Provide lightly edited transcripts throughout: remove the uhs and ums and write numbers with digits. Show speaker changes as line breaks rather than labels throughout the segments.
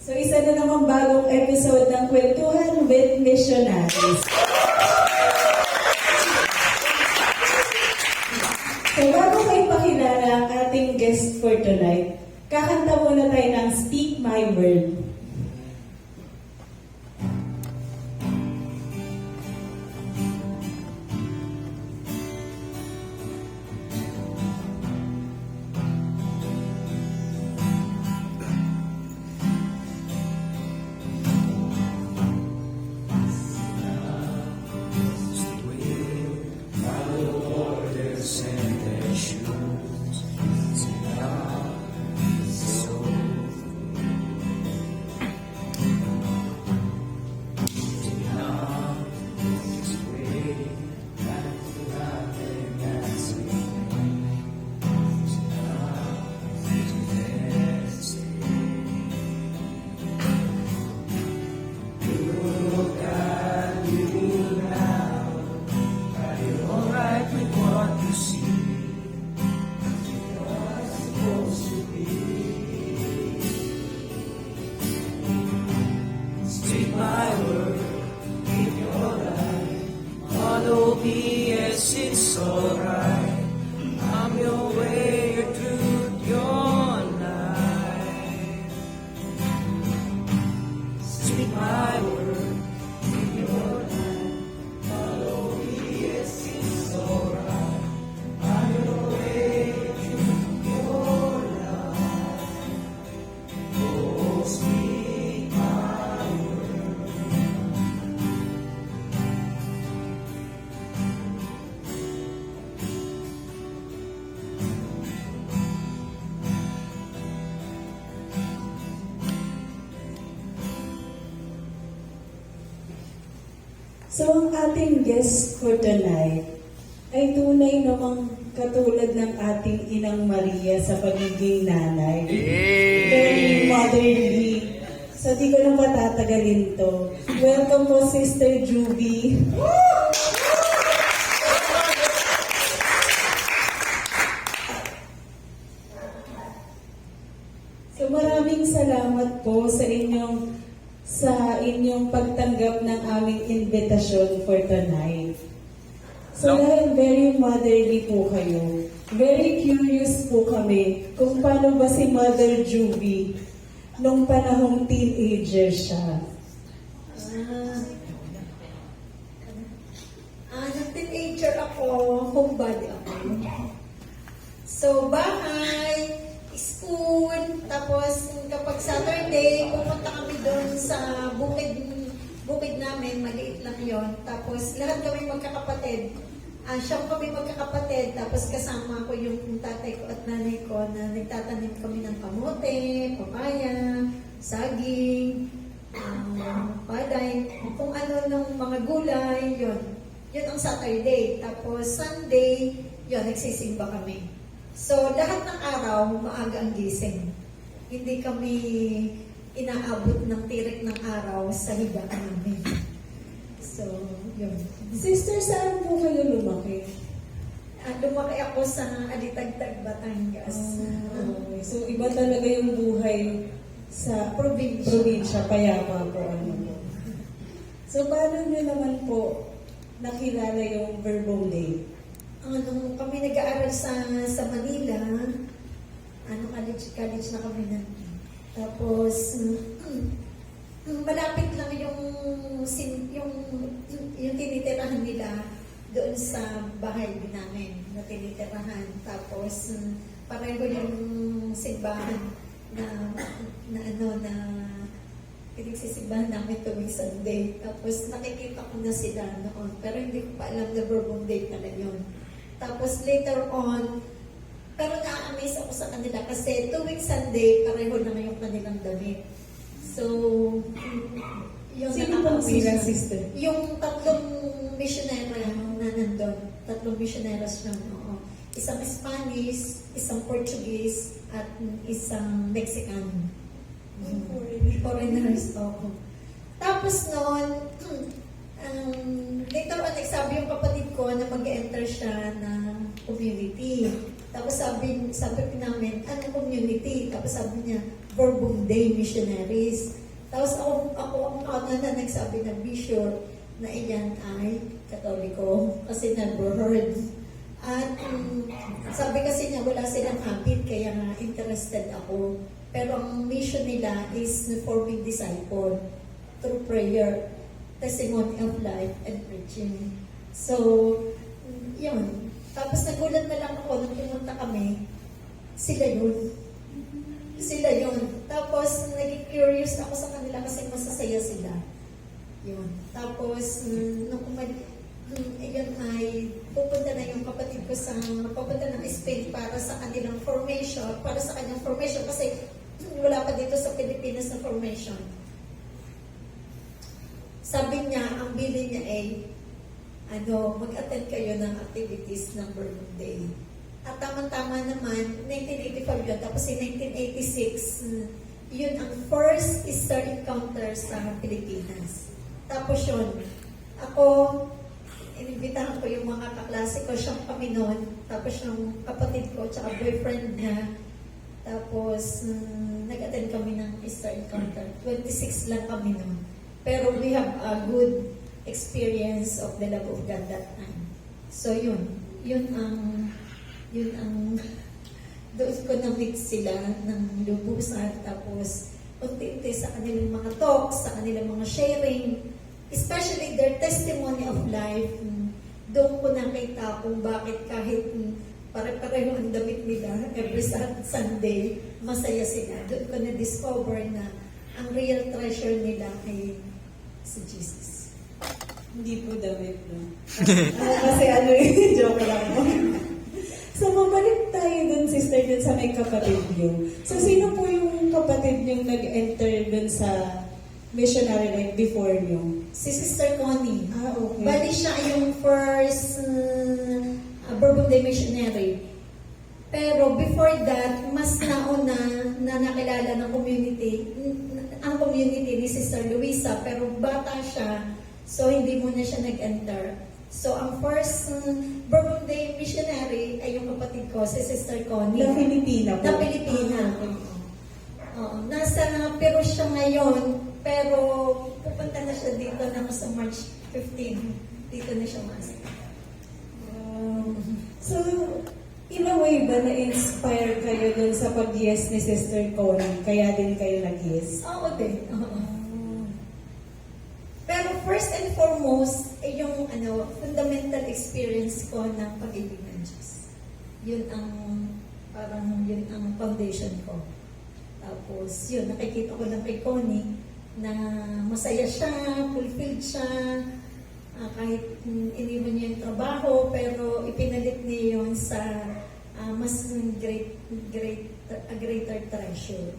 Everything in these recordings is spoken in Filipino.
So, isa na namang bagong episode ng Kwentuhan with Missionaries. So, bago ko ipakilala ang ating guest for tonight, kakanta muna tayo ng Speak My Word.
Yes, it's alright. I'm your way, your truth, your life. Speak my word in your life. Follow me, yes, it's alright. I'm your way, your truth, your life. Oh, speak my word.
So, ang ating guest for tonight ay tunay namang katulad ng ating Inang Maria sa pagiging nanay. Very motherly. So, di ko lang patatagalin to. Welcome po, Sister Juby. So, maraming salamat po sa inyong pagtanggap ng aming invitasyon for tonight. So dahil very motherly po kayo, very curious po kami kung paano ba si Mother Juby nung panahong teenager siya.
Nag-teenager ako, homebody ako. So, bahay, school, tapos kapag Saturday, pupunta kami doon sa bukid namin, maliit lang yon. Tapos lahat kami magkakapatid. Siyam kami magkakapatid, tapos kasama ko yung tatay ko at nanay ko na nagtatanim kami ng kamote, papaya, saging, palay, kung ano ng mga gulay, yon. Yun ang Saturday. Tapos Sunday, yon, nagsisimba kami. So, lahat ng araw, maaga ang gising. Hindi kami inaabot ng tirik ng araw sa higaan namin. So, yun.
Sister, saan po kayo lumaki?
Lumaki ako sa Alitagtag, Batangas.
Okay. So, iba talaga yung buhay sa
Probinsya.
payapa po. So, paano nyo naman po nakilala yung Verbum Day?
Nung kami nag-aaral sa Manila, college na kami na. Tapos, malapit lang yung tinitirahan nila doon sa bahay din namin na tinitirahan. Tapos, pareho yung simbahan na pinagsisimbahan namin tuwing Sunday. Tapos, nakikita ko na sila noon. Pero hindi ko pa alam na Verbum Day pala yun. Tapos, later on, pero na-amaze ako sa kanila kasi tuwing Sunday, pareho naman yung kanilang damit. So, yung
Sino pong sila, sister?
yung tatlong missionary na nandun. Tatlong missionaries lang. Oo. Isang Spanish, isang Portuguese, at isang Mexican. Foreigners. Oo. Tapos noon, later on, nagsabi yung kapatid ko na mag-enter siya ng community. Tapos sabi namin, anong community? Tapos sabi niya, Verbum Dei Missionaries. Tapos ako ang na nagsabi ng bishop na iyan ay Katoliko kasi never heard. At sabi kasi niya wala silang habit kaya nga interested ako. Pero ang mission nila is forming disciple through prayer, testimony of life, and preaching. So, yun. Tapos nagulat na lang ako nung pumunta kami, sila yun. Sila yun. Tapos, naging curious ako sa kanila kasi masasaya sila. Yun. Tapos, nung ayun ay pupunta na yung kapatid ko papunta ng Spain para sa kanilang formation, kasi wala pa dito sa Pilipinas na formation. Sabi niya, ang bili niya ay mag-attend kayo ng activities ng Verbum Dei. At tamang-tama naman, 1985 yun, tapos in 1986, yun ang first Easter encounter sa Pilipinas. Tapos yun, ako, inimbitahan ko yung mga kaklase ko, siyang kami noon, tapos yung kapatid ko, tsaka boyfriend niya, tapos nag-attend kami ng Easter encounter. 26 lang kami noon. Pero we have a good experience of the love of God that time. So yun ang doon ko na-meet sila ng lubusan, tapos unti-unti sa kanilang mga talks, sa kanilang mga sharing, especially their testimony of life, doon ko nakita kung bakit kahit pare-pareho ang damit nila every Sunday, masaya sila. Doon ko na-discover na ang real treasure nila ay si Jesus.
Hindi po damit, no? Kasi joke lang po. So, mabalik tayo dun, sister, dun sa may kapatid niyo. So, sino po yung kapatid niyong nag-enter dun sa missionary life before niyo?
Si Sister Connie.
Okay.
Bali siya yung first Verbum Dei missionary. Pero before that, mas nauna na nakilala ng community, ang community ni Sister Luisa, pero bata siya, so hindi muna siya nag-enter. So ang first Verbum Dei missionary ay yung kapatid ko, si Sister Connie.
Na Pilipina po?
Na Pilipina. Oo. Nasa Peru siya ngayon, pero pupunta na siya dito na sa March 15. Dito na siya mas.
So, in a way ba na-inspire kayo dun sa pag-yes ni Sister Connie? Kaya din kayo nag-yes?
Oo din. Oo. Pero first and foremost, ay yung fundamental experience ko ng pag-ibig ng Diyos. Yun ang foundation ko. Tapos yun, nakikita ko lang kay Connie na masaya siya, fulfilled siya, kahit iniwan niya yung trabaho, pero ipinalit niya yun sa mas greater treasure.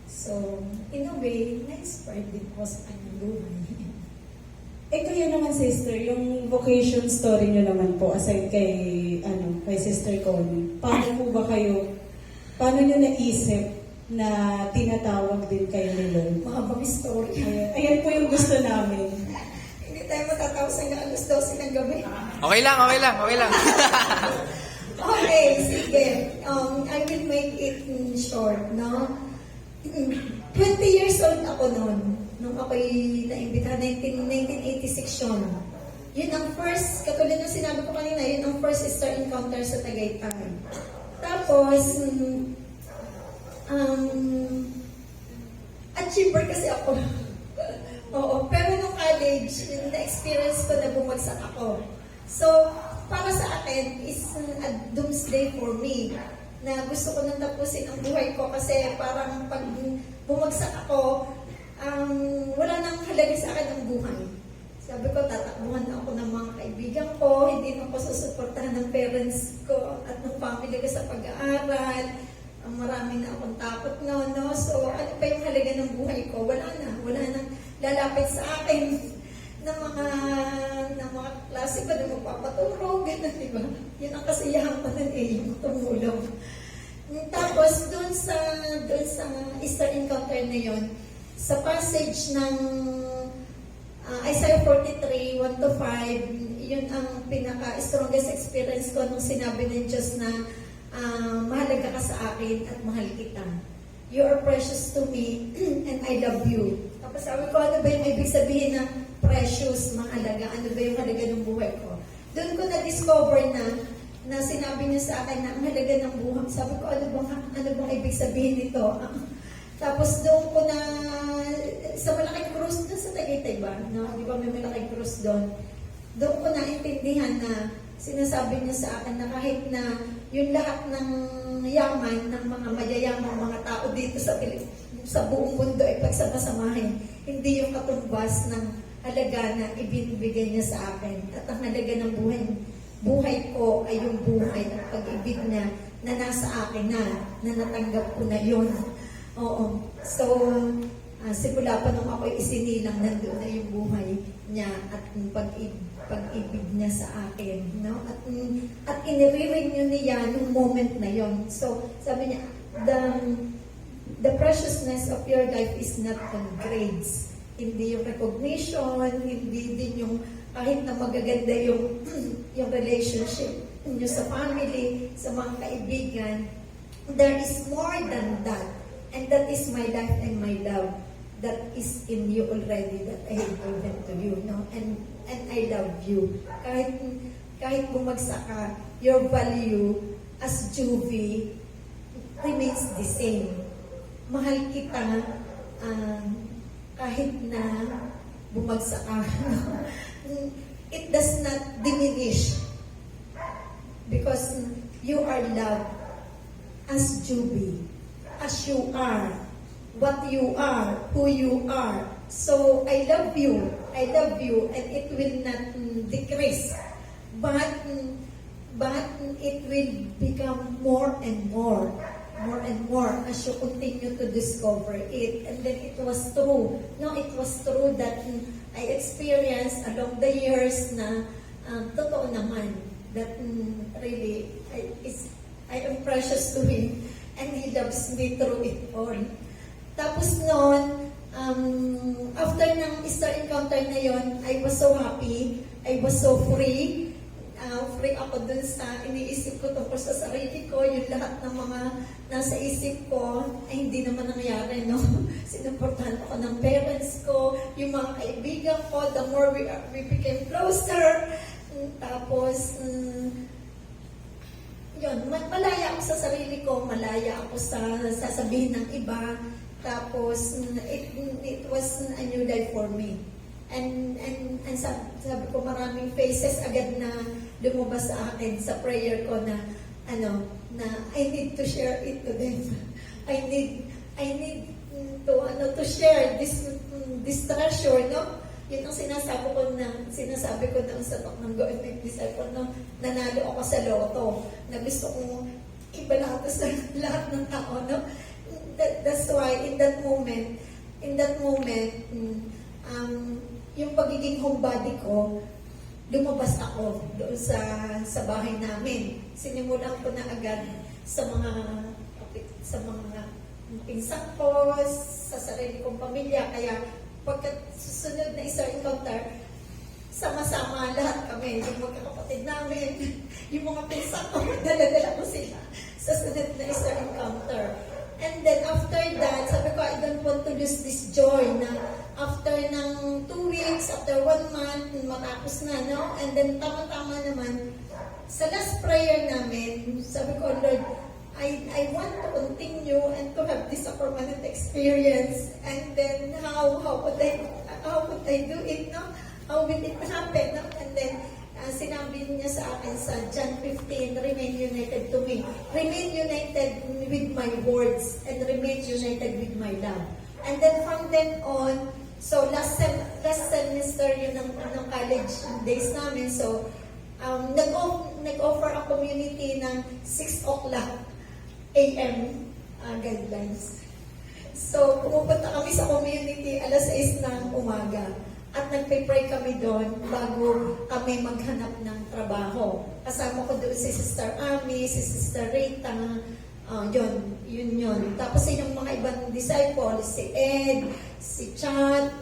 So, in a way, na-inspired din ko sa kanyang buhay.
Kayo naman, sister, yung vocation story niyo naman po, aside kay Sister Connie, paano niyo naisip na tinatawag din kayo ni Lord?
Mahabang story.
Ayan po yung gusto namin.
Hindi tayo matatapos hanggang alas 12 ng gabi.
Okay lang.
Okay, sige. I will make it short, no? 20 years old ako noon. Nung ako'y naimbitahan, 1986 yun. Yun ang first, katulad ng sinabi ko kanina, yun ang first Easter encounter sa Tagaytay. Tapos, achiever kasi ako. Oo, pero nung college, na-experience ko na bumagsak ako. So, para sa akin, is a doomsday for me. Na gusto ko nang tapusin ang buhay ko kasi parang pag bumagsak ako, wala nang halaga sa akin ang buhay. Sabi ko, tatakbuhan na ako ng mga kaibigan ko, hindi na ako susuportahan ng parents ko at ng family ko sa pag-aaral. Marami na akong takot no. So, ano pa yung halaga ng buhay ko? Wala nang lalapit sa akin ng mga klase ko na magpapaturo, gano'n, di ba? Yun ang kasiyahan ko nun yung tumulong. Tapos, doon sa Easter encounter na yun, sa passage ng Isaiah 43, 1-5, yun ang pinaka-strongest experience ko nung sinabi ng Diyos na mahalaga ka sa akin at mahal kita. you are precious to me, and I love you. Tapos sabi ko, ano ba yung ibig sabihin ng precious, mahalaga? Ano ba yung halaga ng buhay ko? Doon ko na-discover na sinabi niya sa akin na ang halaga ng buhay. Sabi ko, ano bang ibig sabihin nito? Tapos doon ko na, sa malaking krus, doon sa Tagaytay ba? No? Di ba may malaking krus doon? Doon ko naintindihan na sinasabi niya sa akin na kahit na yung lahat ng yaman, ng mga mayayamang mga tao dito sa buong mundo ay pagsama-samahin, hindi yung katumbas ng halaga na ibinibigay niya sa akin. At ang halaga ng buhay ko ay yung buhay at pag-ibig na nasa akin na natanggap ko na yun. Oo. So, simula pa nung ako'y isinilang, nandun na yung buhay niya at yung pag-ibig niya sa akin. No? At inirenew niya nung moment na yon. So, sabi niya, the preciousness of your life is not on grades. Hindi yung recognition, hindi din yung kahit na magaganda yung relationship niyo sa family, sa mga kaibigan. There is more than that. And that is my life and my love that is in you already that I have given to you. No? And I love you. Kahit bumagsak ka, your value as Juvie remains the same. Mahal kita kahit na bumagsak ka. It does not diminish because you are loved as Juvie, as you are, what you are, who you are. So I love you, and it will not decrease, but it will become more and more as you continue to discover it. And then it was true. No, it was true that I experienced along the years na totoo naman that really I am precious to him and he loves me through it all. Tapos noon, after ng Easter encounter na yon, I was so happy, I was so free. Free ako dun sa iniisip ko tungkol sa sarili ko, yung lahat ng mga nasa isip ko, ay hindi naman nangyari, no? Sinuportahan ako ng parents ko, yung mga kaibigan ko, the more we became closer. Tapos, yun, malaya ako sa sarili ko, malaya ako sa sasabihin ng iba. Tapos, it was a new life for me. And sabi ko, maraming faces agad na lumabas sa akin sa prayer ko na I need to share it to them. I need to share this treasure, no? Yun ang sinasabi ko na sa talk ng Go and Make Disciple, no? Nanalo ako sa loto, na gusto kong ibalata sa lahat ng tao, no? That's why in that moment, yung pagiging homebody ko, lumabas ako doon sa bahay namin. Sinimulan ko na agad sa mga pinsan ko, sa sarili kong pamilya. Kaya pagka susunod na Easter encounter, sama-sama lahat kami, yung magkakapatid namin, yung mga pinsan ko, dala-dala ko sila sa sunod na Easter encounter. And then after that, sabi ko, I don't want to lose this joy na after ng 2 weeks, after 1 month, matapos na, no? And then tama-tama naman, sa last prayer namin, sabi ko, Lord, I want to continue and to have this permanent experience. And then how would I do it, no? How will it happen, no? And then sinabi niya sa akin sa John 15, remain united to me. Remain united with my words and remain united with my love. And then from then on, so last semester yun ng college days namin, so nag-offer ang community ng 6 o'clock a.m. Guidelines. So pumupunta kami sa community alas 6 ng umaga. At nagpe-pray kami doon bago kami maghanap ng trabaho. Kasama ko doon si Sister Ami, si Sister Rita, yun. Tapos yung mga ibang disciples, si Ed, si Chad.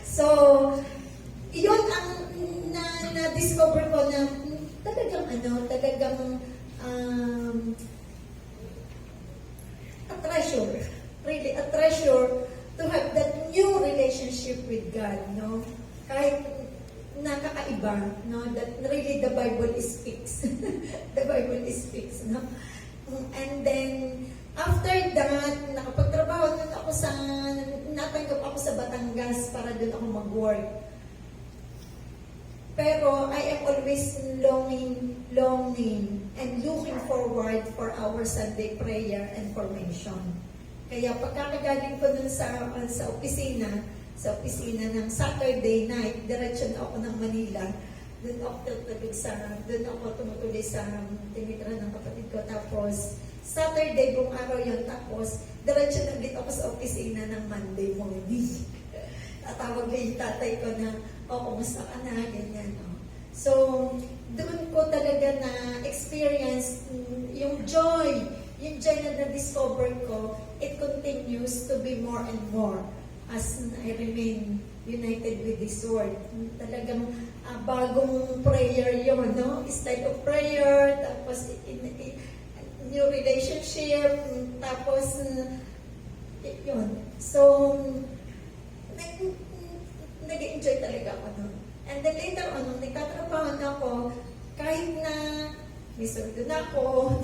So, yun ang na-discover ko na talagang relationship with God, no? Kahit nakakaiba, no? That really the Bible speaks. The Bible speaks, no? And then, after that, nakapagtrabaho doon ako natanggap ako sa Batangas para doon ako mag-work. Pero I am always longing and looking forward for our Sunday prayer and formation. Kaya pagkakagaling ko dun sa opisina ng Saturday night, diretso na ako ng Manila. Doon ako tumutuloy sa tinitira ng kapatid ko. Tapos, Saturday, buong araw yun. Tapos, diretso na ulit ako sa opisina ng Monday morning. Tatawag na yung tatay ko na, kumusta ka na, ganyan. So, doon ko talaga na experience yung joy na na-discover ko, it continues to be more and more as I remain united with this word. Talagang bagong prayer yun, no? Style of prayer, tapos new relationship, tapos yun. So, nag-enjoy talaga ako nun. And then later on, nung nagtatrabaho na ako, kahit na may sweldo na ako,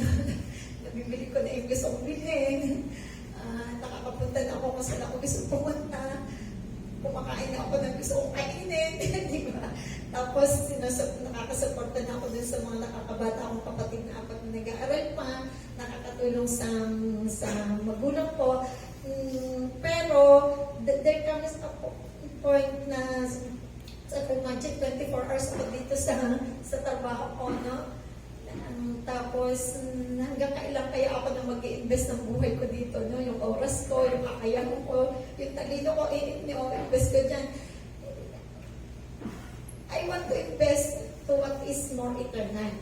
nabibili ko na yung gusto kong bilhin, nakakapunta na ako kung saan ako gusto pumunta, kumakain na ako ng gusto kong kainin, di ba? Tapos, nakakasuporta na ako dun sa mga nakakabata akong kapatid na 4 na nag-aaral pa, nakakatulong sa magulang ko. Pero, there comes a point na sa imagine 24 hours ako dito sa trabaho ko, no? Tapos, hanggang kailan kaya ako na mag-i-invest ng buhay ko dito, no? Yung oras ko, yung kakayahan ko, yung talino ko, invest ko dyan. I want to invest to what is more eternal.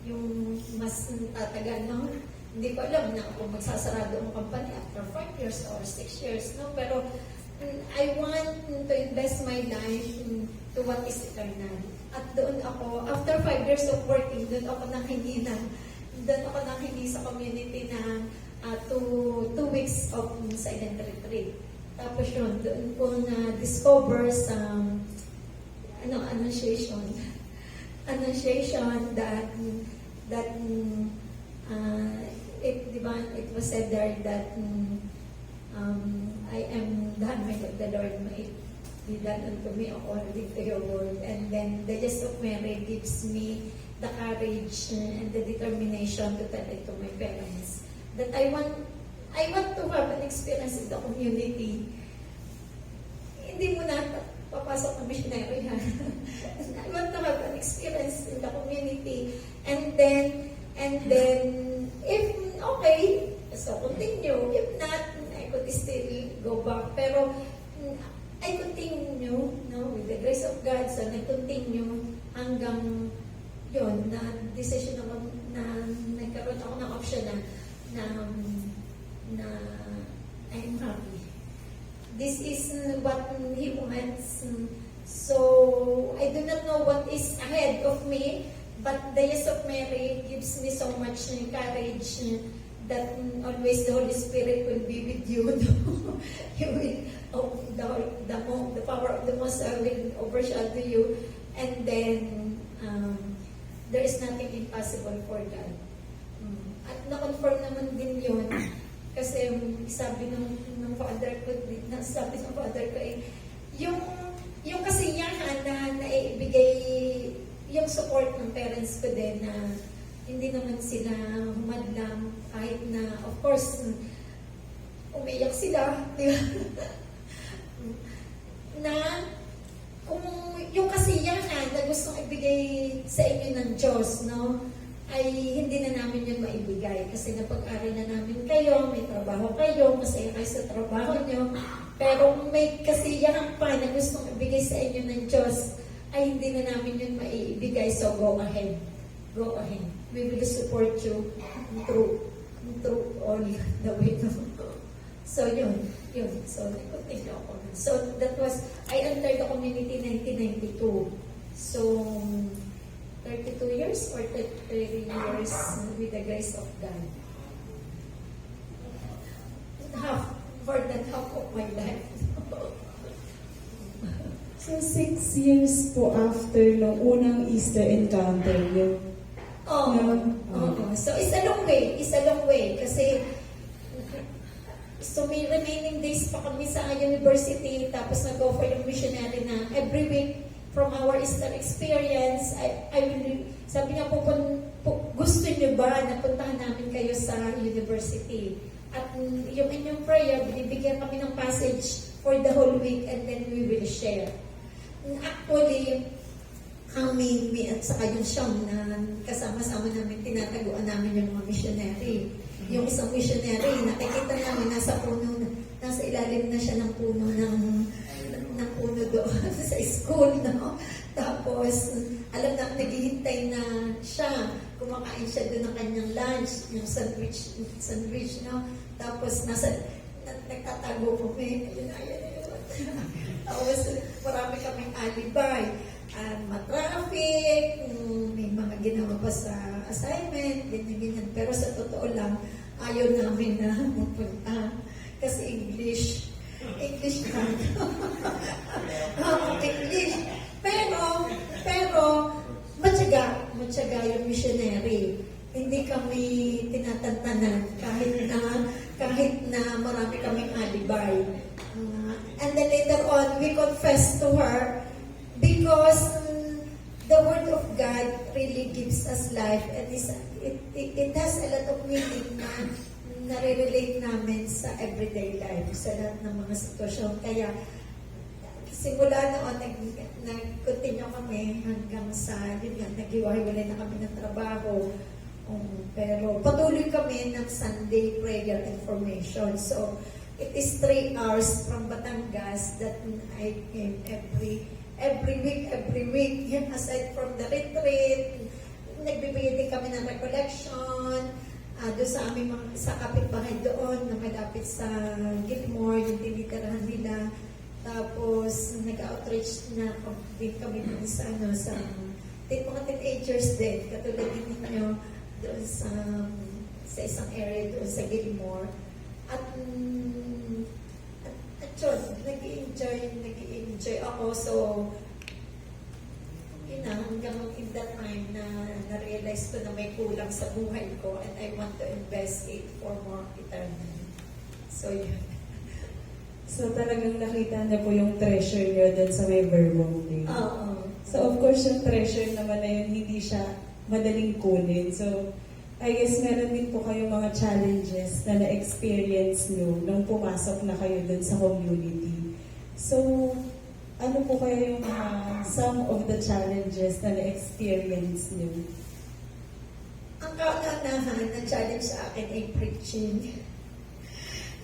Yung mas tatagal, no? Hindi ko alam na kung magsasarado ang company after 5 years or 6 years, no? Pero, I want to invest my life to what is eternal. At doon ako, after 5 years of working, doon ako nanghingi sa community na 2 weeks of silent retreat. Tapos yun, doon ko na-discover sa annunciation that it was said there that I am the handmaid of the Lord, may be done unto me according to your word. And then the Yes of Mary gives me the courage and the determination to tell it to my parents that I want to have an experience in the community. Hindi mo na papasok na missionary, ha? I want to have an experience in the community. And then if okay, so continue. If not, I could still go back. Pero I continue, no, with the grace of God. So nag-continue hanggang yun, na decision ako na nagkaroon ako ng option na I'm happy. This is what He wants. So I do not know what is ahead of me, but the Yes of Mary gives me so much courage that always the Holy Spirit will be with you. He will, the power of the Most High will overshadow you, and then there is nothing impossible for God. At na-confirm naman din yun, kasi sabi ng father ko, yung kasiyahan na naibigay, yung support ng parents ko din na hindi naman sila humadlang kahit na, of course, umiyak sila, di ba? Na kung yung kasiyahan na gustong ibigay sa inyo ng Diyos, no, ay hindi na namin yun maibigay kasi napag-aral na namin kayo, may trabaho kayo, masaya kayo sa trabaho nyo, pero may kasiyahan pa na gustong ibigay sa inyo ng Diyos, ay hindi na namin yun maibigay, so go ahead. Go ahead. We will support you through all the way. So yun. So nag-continue ako. So that was, I entered the community 1992. So 32 years or 33 years with the grace of God. More than half of my life.
So 6 years po after nung unang Easter encounter niyo.
Oo. Oo. So, it's a long way. It's a long way. Kasi, so may remaining days pa kami sa university, tapos nag-offer yung missionary na every week from our Easter experience, I will, sabi niya po, gusto niyo ba na puntahan namin kayo sa university? At yung inyong prayer, binibigyan kami ng passage for the whole week and then we will share. Actually, kami, me at saka yung siyang na kasama-sama namin, tinataguan namin yung mga missionary. Yung isang missionary, nakikita namin nasa puno, nasa ilalim na siya ng puno ng puno doon sa school, no? Tapos, alam na, naghihintay na siya, kumakain siya doon ng kanyang lunch, yung sandwich, no? Tapos, nagtatago kami, ayun. Tapos, marami kaming alibay. Matraffic, may mga ginawa pa sa assignment, ganyan. Pero sa totoo lang, ayaw namin na mapunta. Kasi English lang. English. Pero, matyaga yung missionary. Hindi kami tinatantanan kahit na marami kaming alibay. And then later on, we confessed to her because the Word of God really gives us life and it has a lot of meaning na nare-relate namin sa everyday life, sa lahat ng mga sitwasyon. Kaya simula noon, nag-continue kami hanggang sa, yun nga, nag-iwahiwalay na kami ng trabaho. Pero patuloy kami ng Sunday prayer and formation. So, it is 3 hours from Batangas that I came every week. Yan, aside from the retreat, nagbibigay din kami ng recollection, doon sa aming sa kapitbahay doon, na malapit sa Gilmore, yung tinitirahan nila. Tapos, nag-outreach na din kami doon sa, mga teenagers din, katulad din ninyo, doon sa isang area doon sa Gilmore. At yun, nag-i-enjoy ako. So, yun na, hanggang in that time na na-realize ko na may kulang sa buhay ko and I want to invest it for more eternity. So, yun.
So talagang nakita niya po yung treasure niyo doon sa may Vermont Day.
Oo.
So of course, yung treasure naman na yun, hindi siya madaling kunin. So, I guess meron din po kayong mga challenges na na-experience nyo nung pumasok na kayo dun sa community. So, ano po kaya yung some of the challenges na na-experience nyo?
Ang kauna-unahan na challenge sa akin ay preaching.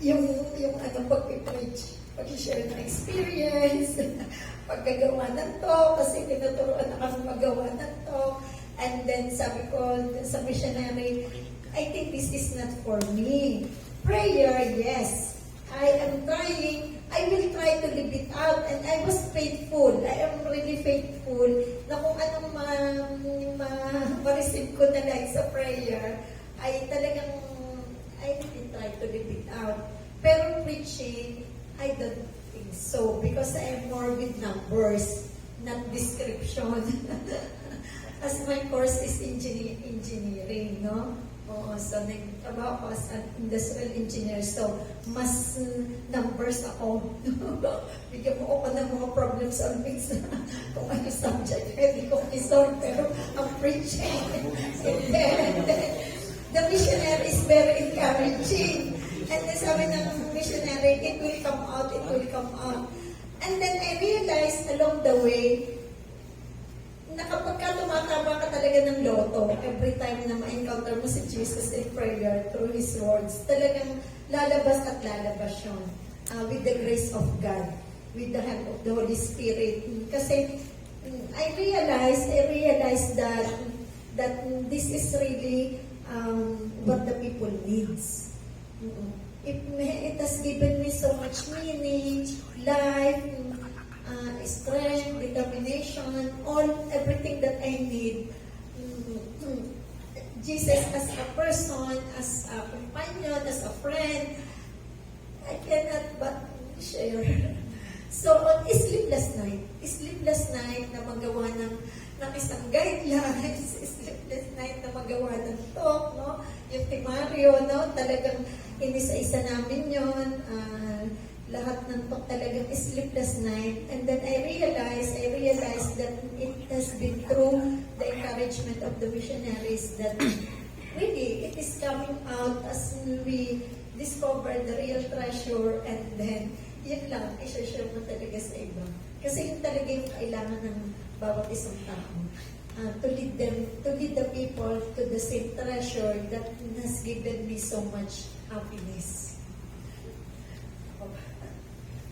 yung pag-preach, pag-share ng experience, paggagawa ng talk, kasi tinuturuan na kami magawa ng talk. And then sabi ko sa missionary, I think this is not for me. Prayer, yes. I am trying. I will try to live it out. And I was faithful. I am really faithful na kung anong ma-receive ko na like sa prayer, ay talagang I really try to live it out. Pero preaching, I don't think so. Because I am more with numbers, not description. As my course is engineering, no? Oo, so nagtrabaho ko as an industrial engineer. So, mas numbers ako. Bigyan mo ako ng mga problem solving sa kung ano subject. Pwede kong isolve, pero ang preaching. And then, the missionary is very encouraging. And then sabi ng missionary, it will come out, it will come out. And then I realized along the way, na kapag ka tumatama ka talaga ng loto, every time na ma-encounter mo si Jesus in prayer through His words, talagang lalabas at lalabas yun. With the grace of God, with the help of the Holy Spirit. Kasi I realized that this is really what the people needs. It has given me so much meaning, life, strength, determination, everything that I need. Jesus as a person, as a companion, as a friend, I cannot but share So, on sleepless night na magawa ng isang guidelines, sleepless night na magawa ng talk, no? Yung Timario, no? Talagang inisa-isa namin yun. Lahat ng talk talagang sleepless night. And then I realized that it has been through the encouragement of the missionaries that really, it is coming out as we discover the real treasure, and then, yun lang, i-share mo talaga sa iba. Kasi yun talaga yung kailangan ng bawat isang tao. To lead the people to the same treasure that has given me so much happiness.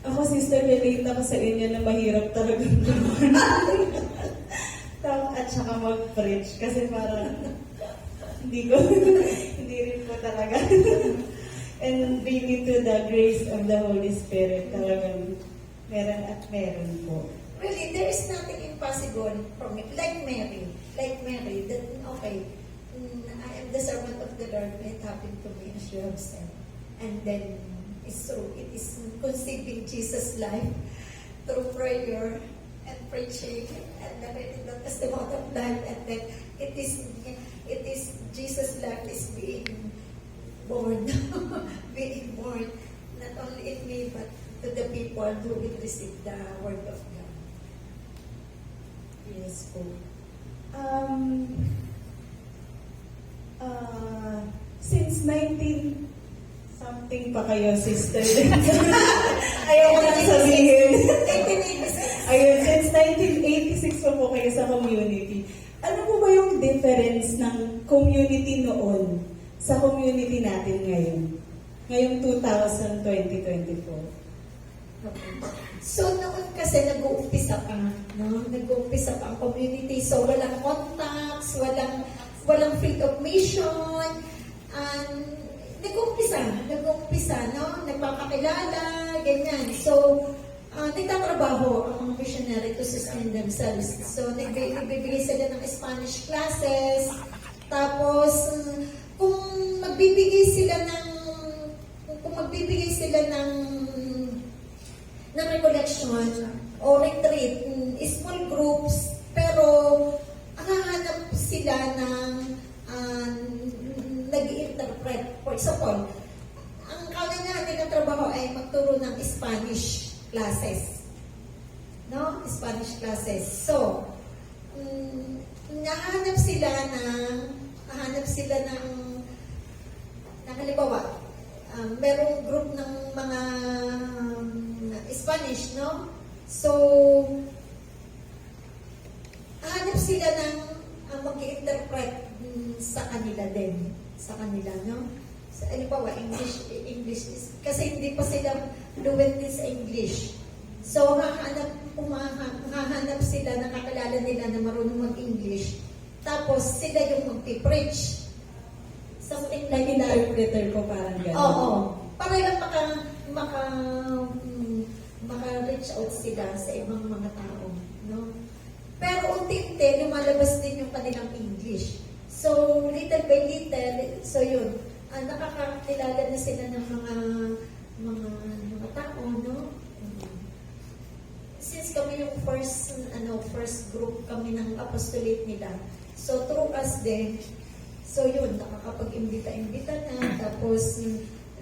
Ako, sister, relate ako sa inyo na mahirap talaga at saka mag-preach kasi parang hindi rin po talaga. And being into the grace of the Holy Spirit, talagang meron at meron po.
Really, there is nothing impossible from it. Like Mary, that, okay, I am the servant of the Lord, may it happen to me as you have said. And then, it's true, it is conceiving Jesus' life through prayer and preaching and the reading the testimony of life, and then it is Jesus' life is being born, not only in me, but to the people who will receive the word of God.
Yes po. Since 19 something pa kayo, sister. Ayaw ko lang sabihin.
1986.
Ayun, since 1986 pa po kayo sa community. Ano po ba yung difference ng community noon sa community natin ngayon? Ngayong 2024.
So, noon kasi nag-uumpisa pa, no? Nag-uumpisa pa ang community. So, walang contacts, walang field of mission, and nag-uumpisa, no? Nagpapakilala, ganyan. So, nagtatrabaho ang mga missionary to sustain themselves. So, nagbibigay sila ng Spanish classes, tapos, kung magbibigay sila ng recollection o retreat, small groups, pero hahanap sila ng nag-i-interpret. For example, ang kanya nilang trabaho ay magturo ng Spanish classes. No? Spanish classes. So, nahanap sila ng halimbawa, merong group ng mga Spanish, no? So, hanap sila ng mag-i-interpret sa kanila din. Sa kanila, no? Sa, halimbawa, English kasi hindi pa sila fluent din sa English. So, hahanap sila, nakakilala nila na marunong mag-English. Tapos, sila yung mag-preach. Something like that.
Interpreter ko parang gano'n.
Oo. Para lang maka-reach out sila sa ibang mga tao. No? Pero unti-unti, lumalabas din yung kanilang English. So, little by little, so yun, nakakakilala na sila ng mga tao, no? Since kami yung first group kami ng apostolate nila, so through us din, so yun, nakakapag-imbita-imbita na, tapos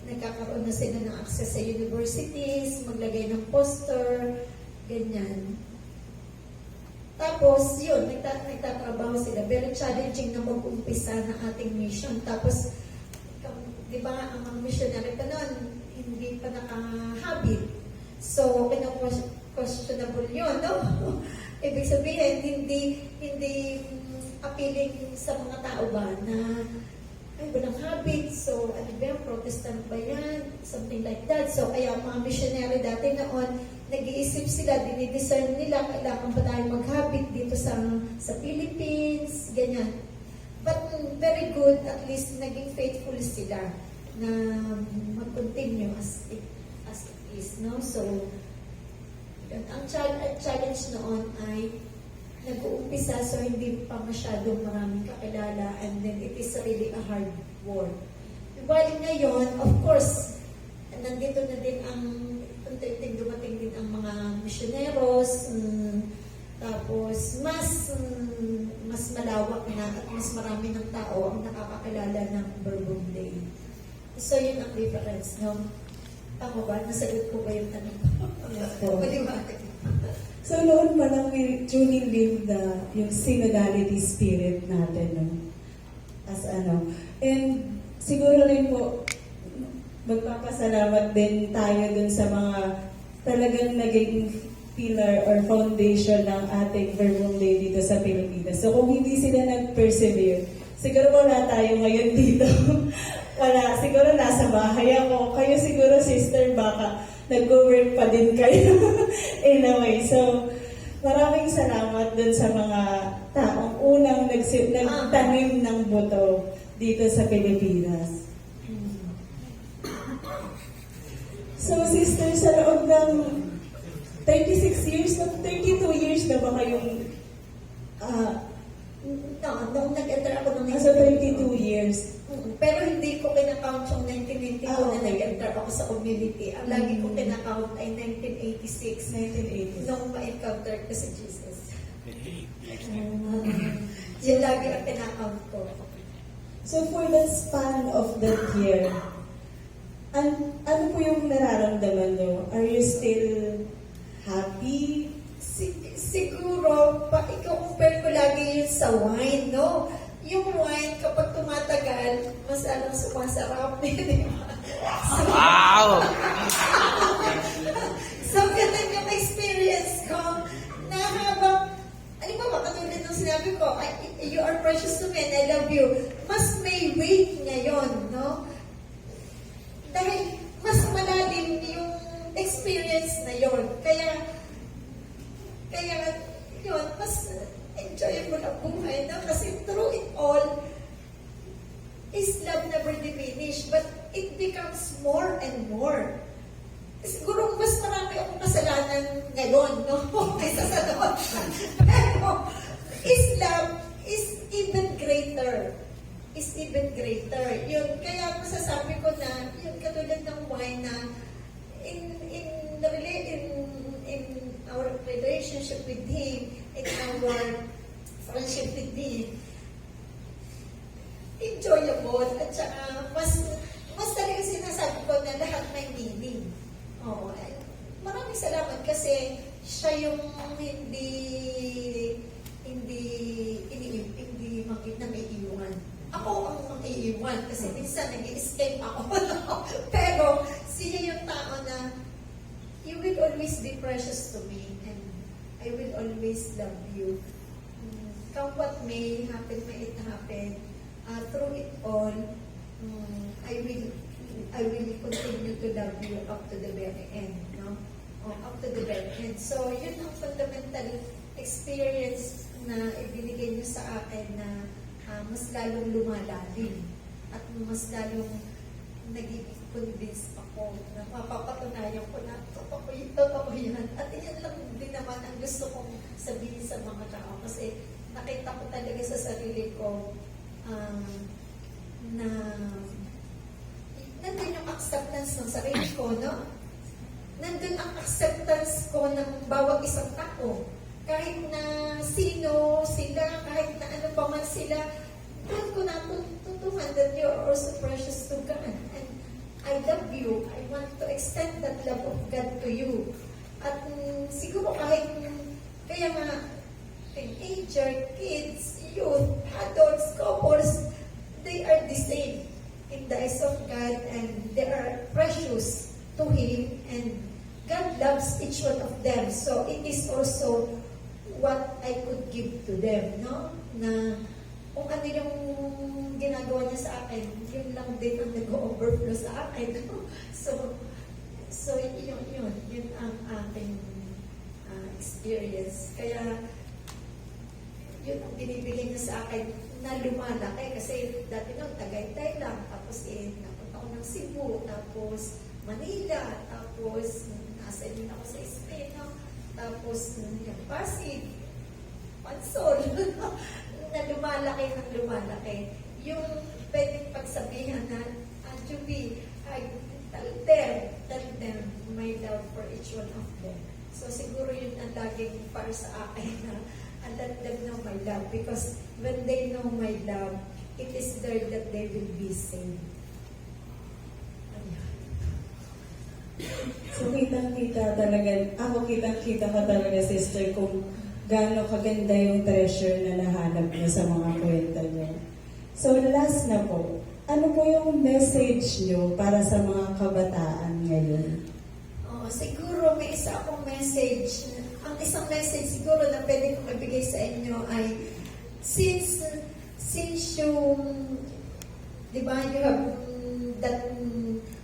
nagkakaroon na sila ng access sa universities, maglagay ng poster, ganyan. Tapos, yun, nagtatrabaho sila. Very challenging na mag-umpisa ng ating mission. Tapos, di ba, ang mga missionary pa noon, hindi pa nakahabit. So, questionable yun, no? Ibig sabihin, hindi appealing sa mga tao ba na ay, walang habit, so ano ba yan, Protestant ba yan? Something like that. So, kaya ang mga missionary dati noon, nag-iisip sila, dinidiscern nila, kailangan ba tayo maghabit dito sa Philippines, ganyan. But very good, at least naging faithful sila na mag-continue as it is, no? So, ang challenge noon ay nag-uumpisa, so hindi pa masyadong maraming kakilala, and then it is really a hard work. While ngayon, of course, nandito na din ang unti-unting dumating din ang mga misyoneros, tapos mas malawak na at mas marami ng tao ang nakakakilala ng Bourbon Day. So, yun ang difference, no? Tama ba? Nasagot ko ba yung tanong ko?
Yes po.
Maliwanag.
So noon pa lang we truly live yung synodality spirit natin, no? As ano. And siguro rin po, magpapasalamat din tayo dun sa mga talagang naging pillar or foundation ng ating Bourbon Day dito sa Pilipinas. So kung hindi sila nag-persevere, siguro wala tayo ngayon dito. Wala, siguro nasa bahay ako. Kayo siguro, sister, baka nag-work pa din kayo. In a way. So, maraming salamat dun sa mga taong unang nagtanim ng buto dito sa Pilipinas. So, sister, sa loob ng 36 years, 32 years na ba kayong
Nung nag-enter ako nung
nasa 32 years?
Pero hindi ko kinakount yung 1992 na
okay.
nag-enter ako sa community. Ang lagi ko kinakount ay 1986 nung ma-encounter ko si Jesus. Yun lagi ang kinakount ko.
So for the span of that year, ano po yung nararamdaman nyo? Are you still happy?
Siguro, i-compare ko lagi yun sa wine, no? Yung wine, kapag tumatagal, mas alang sumasarap. Di ba?
Wow!
So, ganun yung experience ko na habang, ba, katulad ng sinabi ko, you are precious to me and I love you. Mas may weight ngayon, no? Dahil mas malalim yung experience na yon. Kaya yun, mas enjoyable ang buhay, no? Kasi through it all, is love never diminish, but it becomes more and more. Siguro mas marami akong kasalanan ngayon, no? Kaysa sa noon. Pero, is love is even greater. Is even greater. Yun, kaya masasabi ko na, yun katulad ng wine na in our relationship with Him, in our friendship with Him, enjoyable at saka mas talaga sinasabi ko na lahat may meaning. Oo. Maraming salamat kasi siya yung hindi nang-iiwan. Ako ang nang-iiwan kasi minsan nag-escape ako. Pero siya yung tao na you will always be precious to me and I will always love you. Come what may it happen. Through it all, I will continue to love you up to the very end, no? Up to the very end. So, yun ang fundamental experience na ibinigay niyo sa akin na mas lalong lumalalim at mas lalong nag-convince ako na mapapatunayan ko na totoo yan. At yan lang din naman ang gusto kong sabihin sa mga tao kasi nakita ko talaga sa sarili ko na nandun yung acceptance ng sarili ko, no? Nandun ang acceptance ko ng bawat isang tao. Kahit na sino sila, kahit na ano pa man sila, doon ko natutuhan that you are also precious to God. And I love you. I want to extend that love of God to you. At siguro kahit, kaya nga, teenager, kids, youth, adults, couples, they are the same in the eyes of God and they are precious to Him and God loves each one of them. So it is also what I could give to them, no? Na kung ano yung ginagawa niya sa akin, yun lang din ang nag-overflow sa akin. So yun ang aking experience. Kaya yun ang binibigay niya sa akin na lumalaki kasi dati nung Tagaytay lang, tapos napunta ako ng Cebu, tapos Manila, tapos nasa din ako sa Spain, no? Tapos yung Pasig, Pansol, na lumalaki ng lumalaki. Yung pwedeng pagsabihan na, Juby, tell them my love for each one of them. So siguro yun ang laging para sa akin na let them know my love. Because when they know my love, it is there that they will be saved. Ayan.
So kitang-kita talaga, ako kitang-kita ko talaga, sister, kung gaano kaganda yung treasure na nahanap niyo sa mga kwento niyo. So last na po, ano po yung message niyo para sa mga kabataan ngayon?
Siguro may isa akong message. Ang isang message siguro na pwede kong ibigay sa inyo ay since yung, di ba, you have that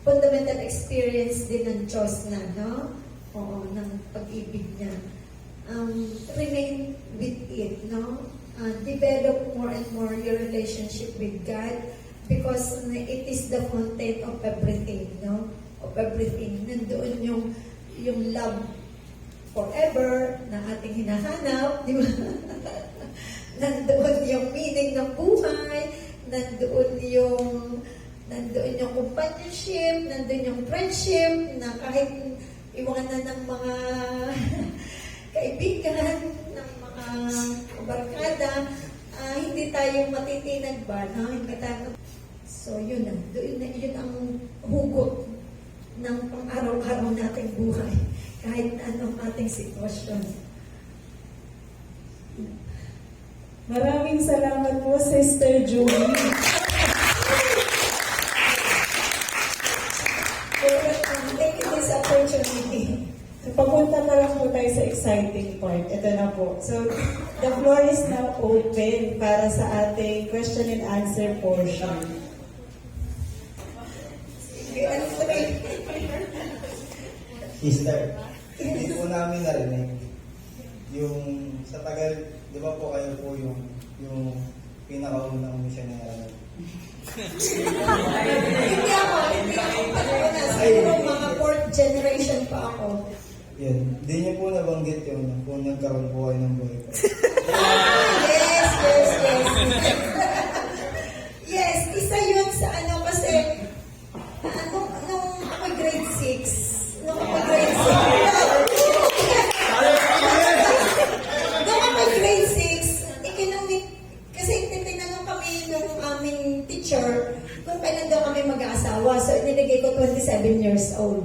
fundamental experience din ng Diyos na, no? Oo, ng pag-ibig niya. Remain with it, no? Develop more and more your relationship with God because it is the content of everything, no? Of everything. Nandoon yung love forever na ating hinahanap, di ba? Nandoon yung meaning ng buhay, nandoon yung companionship, nandoon yung friendship, na kahit iwanan ng mga kaibigan, ng mga barkada, hindi tayo matitinag ba? No? Hindi tayo. So yun na, yun ang hugot ng pang-araw-araw nating buhay, kahit anong ating sitwasyon.
Maraming salamat po, Sister Julie.
Thank you for this opportunity.
Papunta na lang po tayo sa exciting part. Ito na po. So, the floor is now open para sa ating question and answer portion.
Sister, hindi po namin narinig yung sa tagal, di ba po kayo po yung pinakaunang missionary?
Hindi ako pala. Siguro mga 4th generation pa ako.
Yun, hindi niyo po nabanggit yun kung nagkaroon po kayo ng boyfriend.
Yes. Yes, isa yun sa ano kasi nung ako grade 6, nung ako grade 6, ikinumit, kasi tinanong kami nung aming teacher kung kailan daw kami mag-aasawa. So, inilagay ko 27 years old.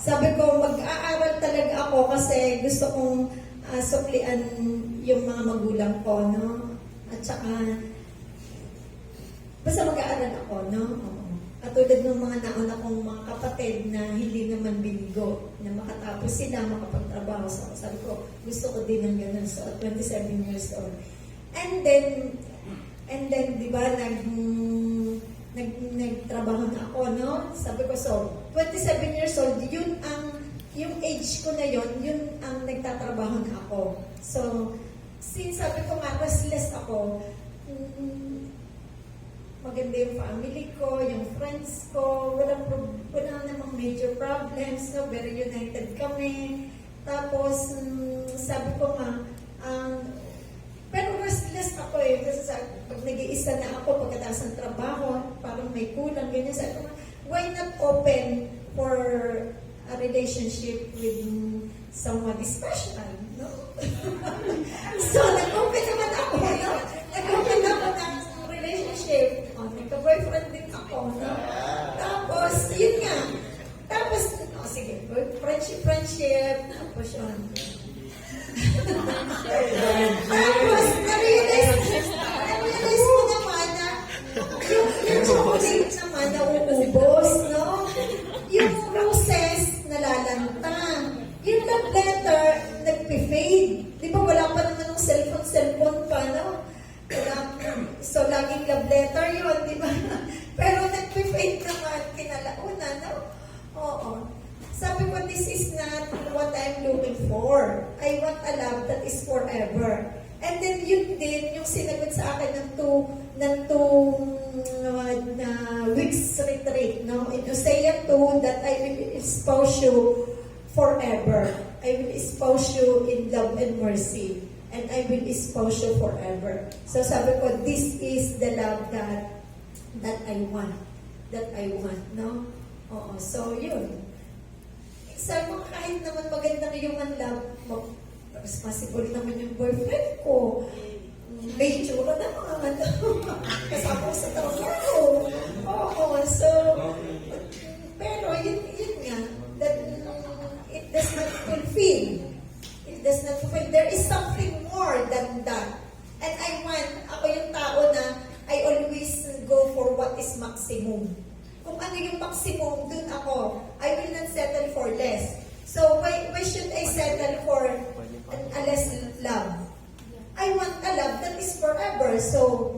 Sabi ko, mag-aaral talaga ako kasi gusto kong suklian yung mga magulang ko, no? At saka, basta mag-aaral ako, no? Oo. Katulad ng mga nauna kong mga kapatid na hindi naman binigo, na makatapos sila, makapagtrabaho. So, sabi ko, gusto ko din ng ganun. So, at 27 years old. And then, di ba, nagtrabaho na ako, no? Sabi ko, so, 27 years old, yung age ko na yun ang nagtatrabaho na ako. So, since sabi ko nga, restless ako, maganda yung family ko, yung friends ko, wala namang major problems, no? Very united kami. Tapos, sabi ko nga, pero restless ako eh. Kasi pag nag-iisa na ako, pagkatapos ng trabaho, parang may kulang, ganyan. Sabi ko, why not open for a relationship with someone special, no? So, nag-open naman ako, no? Nag-open ako ng relationship. Nagka-boyfriend din ako, no? Tapos, yun nga. Tapos, sige, friendship, tapos yun. Tapos, na-realize ko naman na yung chocolate naman nauubos, no? Yung roses, nalalantang. Yung love letter, nagpe-fade. Di ba wala pa naman ng cellphone pa, no? So, laging love letter yun, di ba? Pero nagpe-fade naman, kinalauna, no? Oo. Sabi ko, this is not what I'm looking for. I want a love that is forever. And then yun din, yung sinagot sa akin ng two weeks retreat, no? In Hosea 2, that I will espouse you forever. I will espouse you in love and mercy. And I will espouse you forever. So sabi ko, this is the love that I want. That I want, no? Oo, so yun. sabi ko, kahit naman magandang human love, responsible naman yung boyfriend ko. May itsura naman. Kasama ko sa trabaho. Oo, so, pero yun nga, that it does not fulfill. It does not fulfill. There is something more than that. And ako yung tao na I always go for what is maximum. Kung ano yung maximum, dun ako. I will not settle for less. So, why should I settle for a less love? I want a love that is forever. So,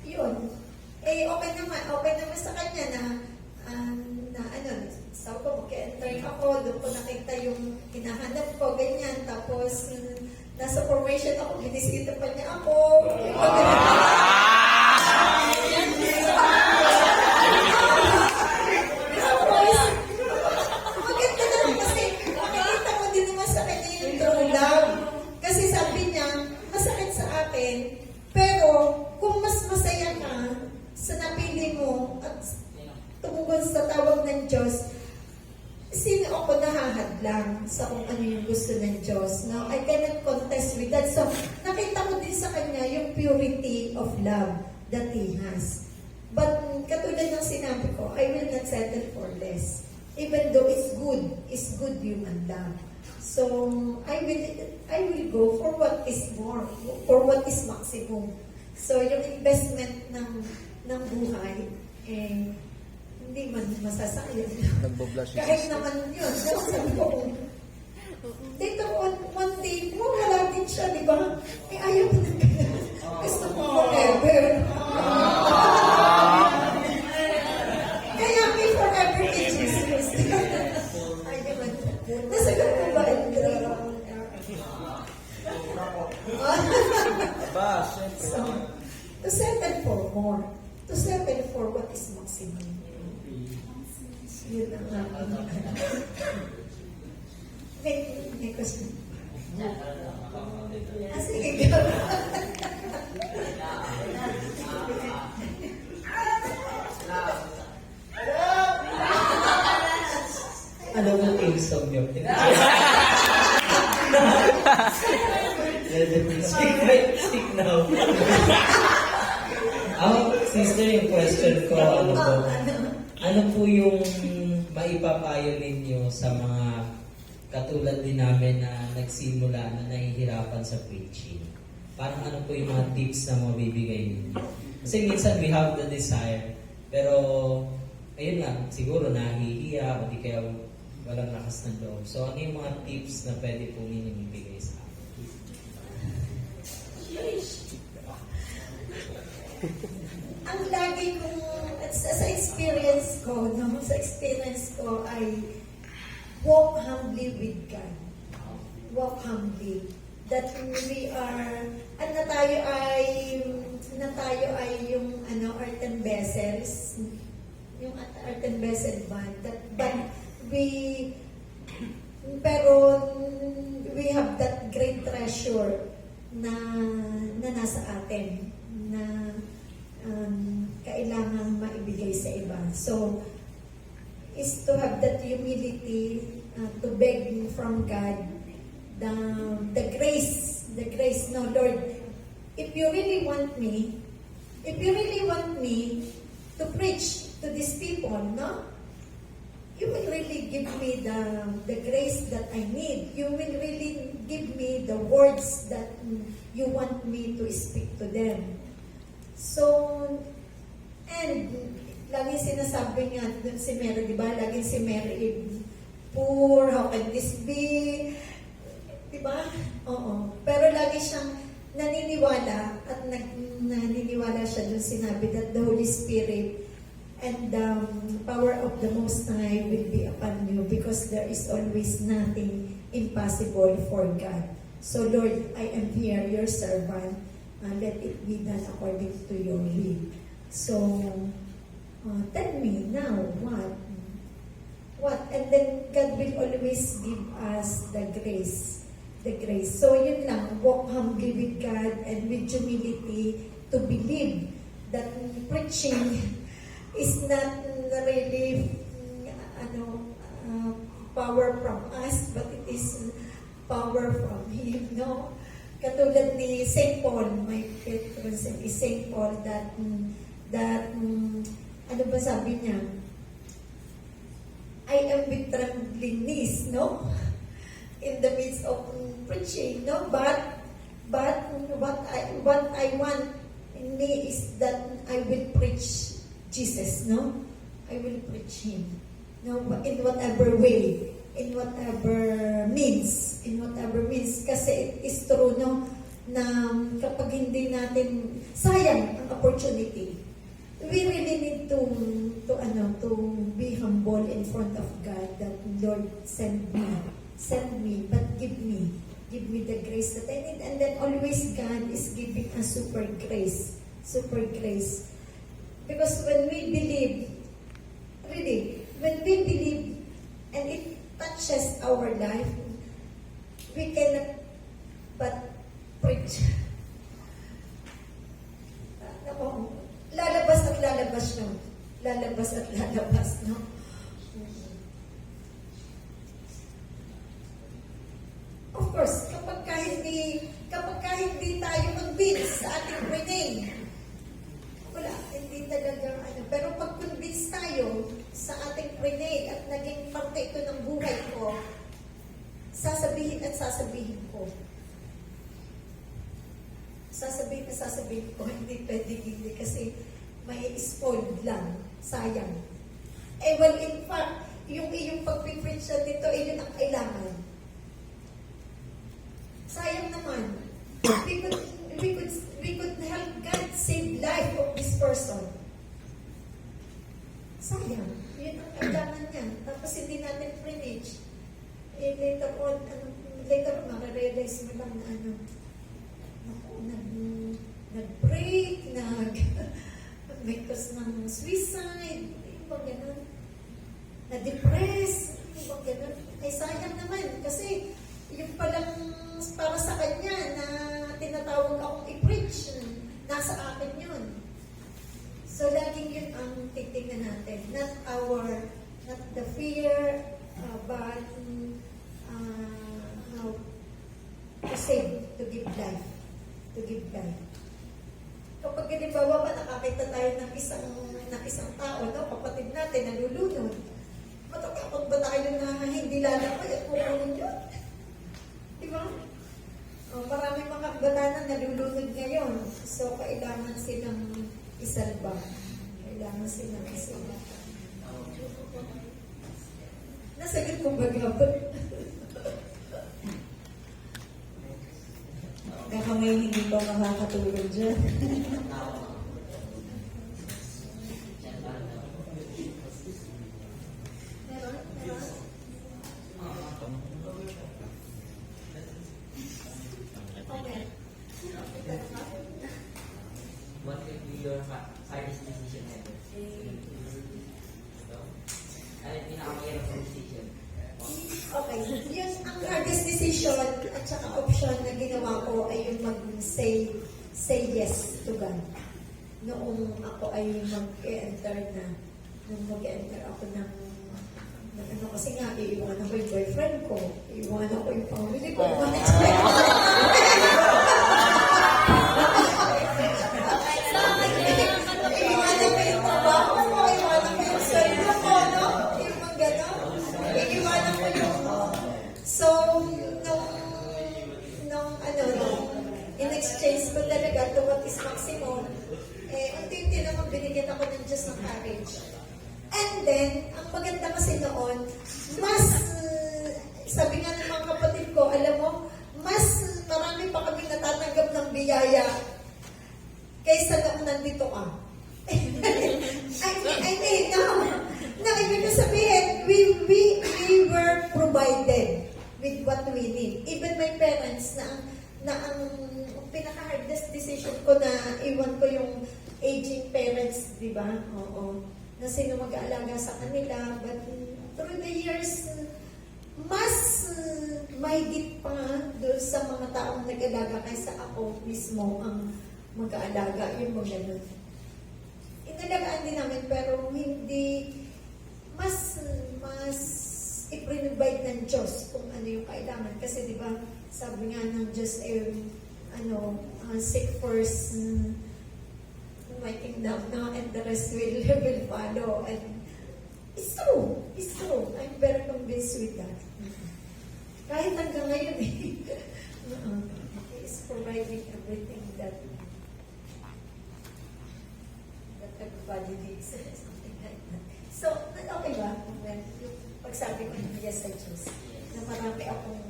yun. Okay naman sa kanya na sabi ko, mag-enter ako, doon ko nakita yung hinahanap ko, ganyan. Tapos, nasa formation ako, binisita pa niya ako. Maganda na kasi makikita mo din naman sa kanya yung true love. Kasi sabi niya, masakit sa akin, pero kung mas masaya ka sa napili mo at tumugon sa tawag ng Diyos, sino ako nahahadlang sa kung ano yung gusto ng Diyos? Now, I cannot contest with that. So, nakita ko din sa kanya yung purity of love that He has. But, katulad ng sinabi ko, I will not settle for less. Even though it's good human love. So, I will go for what is more, for what is maximum. So, yung investment ng buhay, hindi man masasayang. Kahit naman yun. Sabi ko, later on, one day, wala din siya, di ba? Ayaw ko na gusto ko forever. Kaya may forever kay Jesus. Ayaw. Nasagot ko ba? So, to settle for more. To settle for what is maximum. Yun ang may question. Sige, go.
Ano mo yung song nyo? Speak now. Sister, yung question ko, ano po yung maipapayo ninyo sa mga katulad din namin na nagsimula na nahihirapan sa preaching? Parang ano po yung mga tips na mabibigay ninyo? Kasi minsan we have the desire, pero ayun nga, siguro nahihiya o di kaya walang lakas ng loob. So ano yung mga tips na pwede po ninyo ibigay sa akin?
Ang lagi kong, sa experience ko, ay walk humbly with God. Walk humbly. That we are, at na tayo ay yung earth and vessels, yung earth and vessel band. Pero we have that great treasure na nasa atin, na kailangan maibigay sa iba. So, is to have that humility, to beg from God the grace, no, Lord, if you really want me to preach to these people, no, you will really give me the grace that I need. You will really give me the words that you want me to speak to them. So, and laging sinasabi nga dun si Mary, di ba? Laging si Mary, poor, how can this be? Di ba? Oo. Pero lagi siyang naniniwala at naniniwala siya dun sinabi that the Holy Spirit and the power of the Most High will be upon you because there is always nothing impossible for God. So Lord, I am here, your servant. Let it be done according to your will. So, tell me now, what? And then God will always give us the grace. So, yun lang, walk humbly with God and with humility to believe that preaching is not really power from us, but it is power from Him, no? Katulad ni St. Paul, my patron saint is St. Paul, that ano ba sabi niya? I am with trembling knees, no? In the midst of preaching, no? But what I want in me is that I will preach Jesus, no? I will preach Him, no? In whatever way, in whatever means, kasi it is true, no? Na kapag hindi natin, sayang ang opportunity. We really need to be humble in front of God, that Lord, send me, but give me the grace that I need. And then always God is giving us super grace. Because when we believe, and it touches our life, we cannot but preach. Lalabas at lalabas, no? Of course, kapag hindi tayo convinced sa ating rename, wala, hindi talagang ano. Pero pag convinced tayo sa ating rename at naging parte ito ng buhay ko, sasabihin ko. Sasabihin ko, hindi pwedeng hindi kasi may spoiled lang, sayang. Well, in fact, yung pag-preach dito, yun ang kailangan. Sayang naman. We could help God save life of this person. Sayang. Yun ang kailangan niya. Tapos hindi natin preach. Later on, makarealize mo lang na nag-break, may cause ng suicide, yung bang ganun, na-depress, yung bang ganun. Ay sayang naman, kasi yung palang para sa kanya na tinatawag akong i-preach, nasa akin yun. So laging yun ang titignan natin. Not the fear, but how to save, to give life. Kapag halimbawa ba nakakita tayo ng isang tao, no, kapatid natin, nalulunod, matatakot ba tayo na hindi lalakay at kukunin yun? Diba? Maraming mga kabatanan nalulunod ngayon. So, kailangan silang isalba. Nasagot ko ba gabon?
Baka may hindi pa makakatulog dyan.
Meron? Okay.
What will be your hardest decision ever? Ano yung pinakamahirap na decision?
Okay. Yun, ang hardest decision at saka option na ginawa ko ay yung mag-say yes to God. Noong ako ay mag-enter ako ng ano, kasi nga, iiwanan ko yung boyfriend ko, iiwanan ko yung family ko, iiwanan ko yung trabaho ko, iiwanan ko yung sarili ko, no? Yung mga gano'n. Iiwanan ko yung... So, nung in-exchange ko talaga to what is maximum, unti-unti naman binigyan ako ng Diyos ng courage. And then, ang maganda kasi noon, mas, sabi nga ng mga kapatid ko, alam mo, mas marami pa kami natatanggap ng biyaya kaysa noong nandito ka. I mean, no, ibig ko sabihin, we were provided with what we need. Even my parents, na ang pinaka-hardest decision ko na iwan ko yung aging parents, di ba? Oo. Na sino mag-aalaga sa kanila. But through the years, mas mahigit pa doon sa mga taong nag-alaga kaysa ako mismo ang mag-aalaga. Yung mga ganun. Inalagaan din namin pero hindi mas i-provide ng Diyos kung ano yung kailangan. Kasi di ba, sabi nga ng Diyos, seek first my kingdom, no? And the rest will follow. And it's true. It's true. I'm very convinced with that. Kahit hanggang ngayon He's providing everything that everybody needs. Something like that. So, okay ba? When yung pagsabi ko ng yes sa Diyos, na marami akong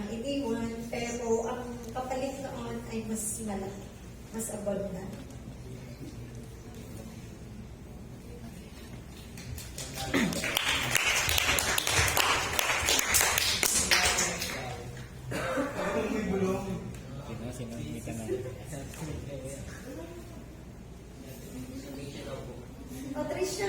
iniwan, pero ang kapalit noon ay mas malaki, mas abundant. Patricia.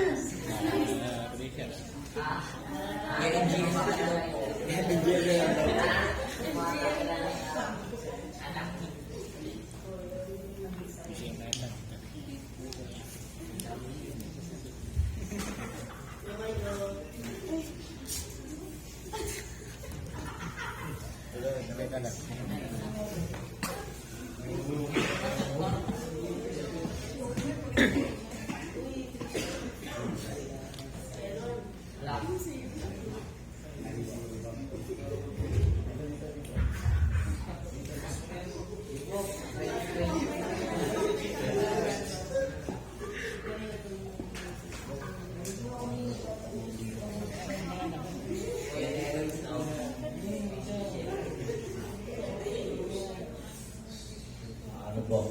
Ano po?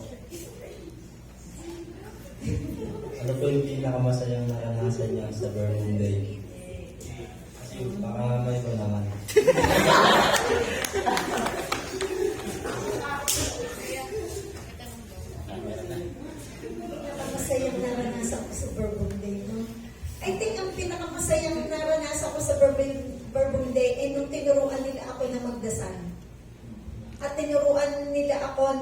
Ano po yung pinakamasayang naranasan niya sa birthday day? Baka may ko naman.
Pinakamasayang naranasan ko sa Bourbon Day, no? I think ang pinakamasayang naranasan ko sa Bourbon Day ay nung tinuruan nila ako na magdasal. At tinuruan nila ako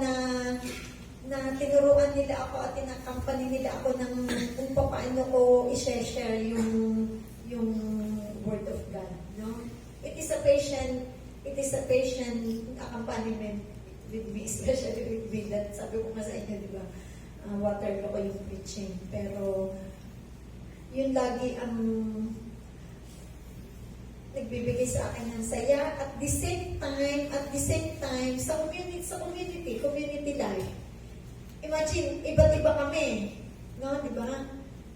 at tinakampany nila ako ng kung paano ko i-share yung word of God, no? It is a patient accompaniment with me, especially with me, that sabi ko nga sa inyo, di ba? Water ko yung preaching. Pero yun lagi ang nagbibigay sa akin ng saya. At the same time, sa community life. Imagine, iba't iba kami, no? Di ba?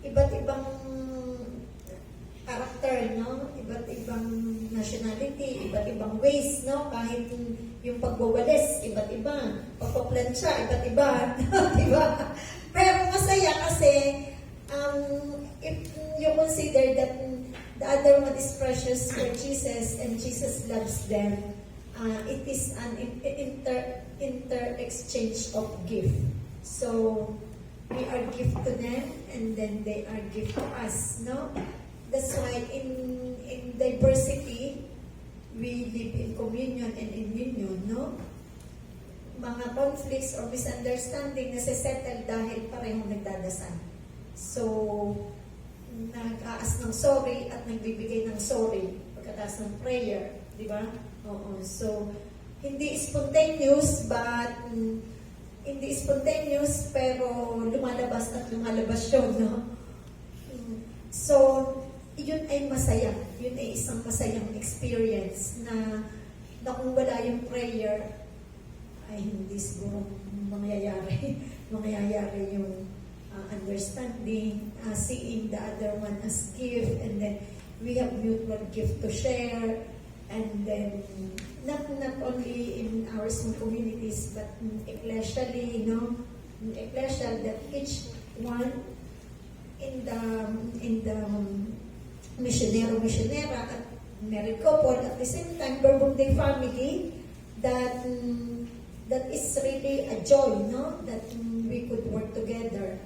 Iba't ibang character, no? Iba't ibang nationality, iba't ibang ways, no? Kahit yung pagwawalis, iba't iba. Pagpaplansya, iba't iba. Di ba? Pero masaya kasi if you consider that the other one is precious for Jesus and Jesus loves them, it is an inter-exchange of gift. So, we are gift to them and then they are gift to us, no? That's why in diversity, we live in communion and in union, no? Mga conflicts or misunderstanding nasisettle dahil parehong nagdadasal. So, nag-aas ng sorry at nagbibigay ng sorry pagkatapos ng prayer, di ba? Oo. So, hindi spontaneous pero lumalabas yun, no? So, yun ay masaya. Yun ay isang masayang experience na kung wala yung prayer, ay hindi siguro mangyayari yung understanding, seeing the other one as gift, and then we have mutual gift to share, and then not only in our small communities but ecclesially, ecclesial, that each one in the missionera at married couple at the same time Bourbon Day family, that is really a joy, no? That we could work together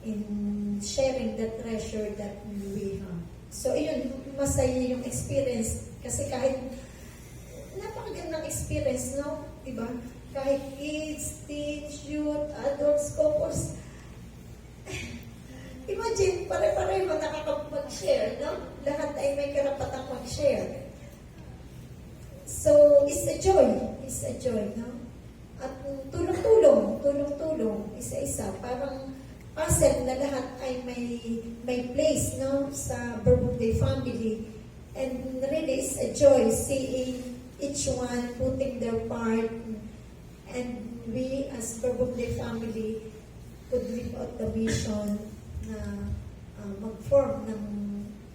in sharing the treasure that we have. So, yun, masaya yung experience. Kasi kahit, napakagandang experience, no? Diba? Kahit kids, teens, youth, adults, couples, Imagine, pare-pareho nakakapag-share, no? Lahat ay may karapatang mag-share. So, it's a joy, no? At tulong-tulong, isa-isa. Parang puzzle na lahat ay may place, no? Sa Bermudez family. And really, it's a joy seeing each one putting their part. And we, as Bermudez family, could live out the vision na mag-form ng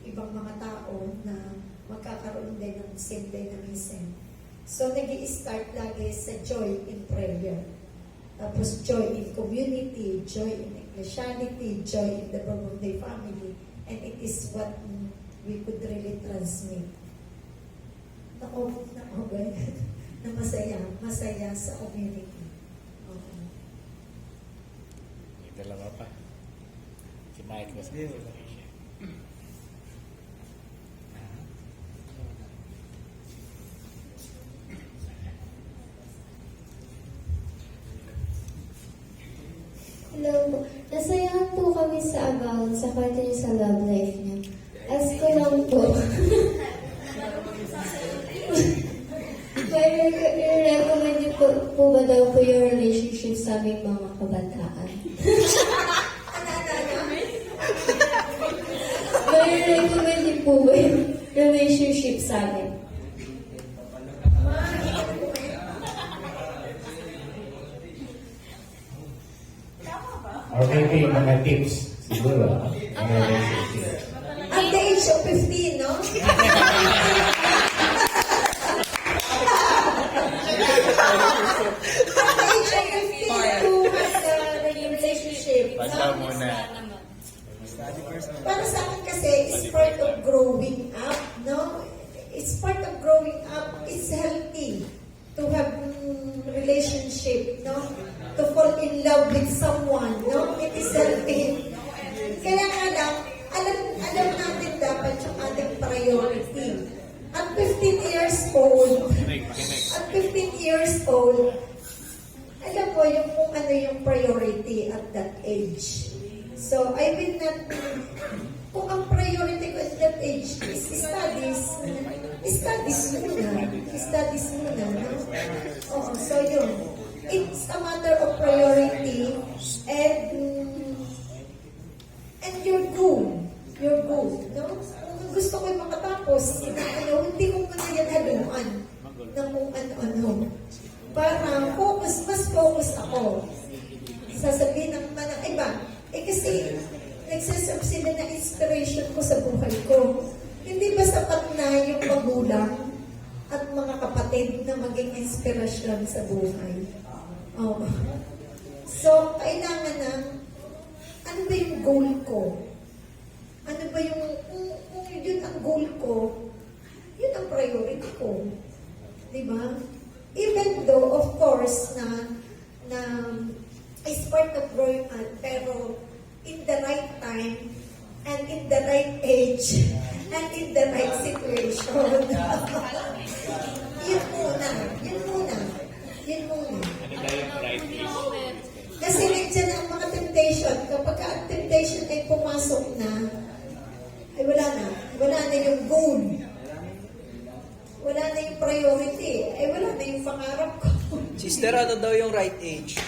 ibang mga tao na magkakaroon din ng same dynamism. So, nag-i-start lagi sa joy in prayer. Tapos, joy in community, joy in ecclesiality, joy in the Bermudez family. And it is what we could really transmit. Na masaya sa community. Okay.
May dalawa pa. Si Mike was
Hello po. Nasayahan po kami sa About sa kwento niyo sa love life niyo. Ask ko lang po. May recommend niyo po ba daw po yung relationship sa aming mga kabataan? May recommend niyo po ba yung relationship sa amin?
Okay, okay, mga tips. Siguro. Relationship.
At the age of 15, no? At the age of 15 to has a relationship.
Basta muna.
Para sa akin kasi, it's part of growing up, no? It's part of growing up. It's healthy to have relationship, no? To fall in love with someone, no? It is healthy. Kaya nga lang, alam natin dapat yung ating priority. At 15 years old, alam mo yung kung ano yung priority at that age. So, I will not, kung ang priority ko at that age is studies muna, no? Oo, so yun. It's a matter of priority and your goal, no? Kung gusto ko yung makatapos, hindi ko muna yan haluan ng kung ano-ano. Para mas focus ako. Sasabihin ng iba, kasi nagsasab sila na inspiration ko sa buhay ko. Hindi ba sapat na yung magulang at mga kapatid na maging inspirasyon sa buhay? Oh. So, kailangan ng ano ba yung goal ko? Ano ba yung, kung yun ang goal ko, yun ang priority ko. Diba? Even though, of course, na is part of growing up, pero in the right time, and in the right age, and in the right situation. Yun muna.
Ano ba yung right age?
Kasi nandiyan ang mga temptation. Kapag ang temptation ay pumasok na, ay wala na yung goal. Wala na yung priority. Ay wala na yung pangarap ko.
Sister, ano daw yung right age? 29.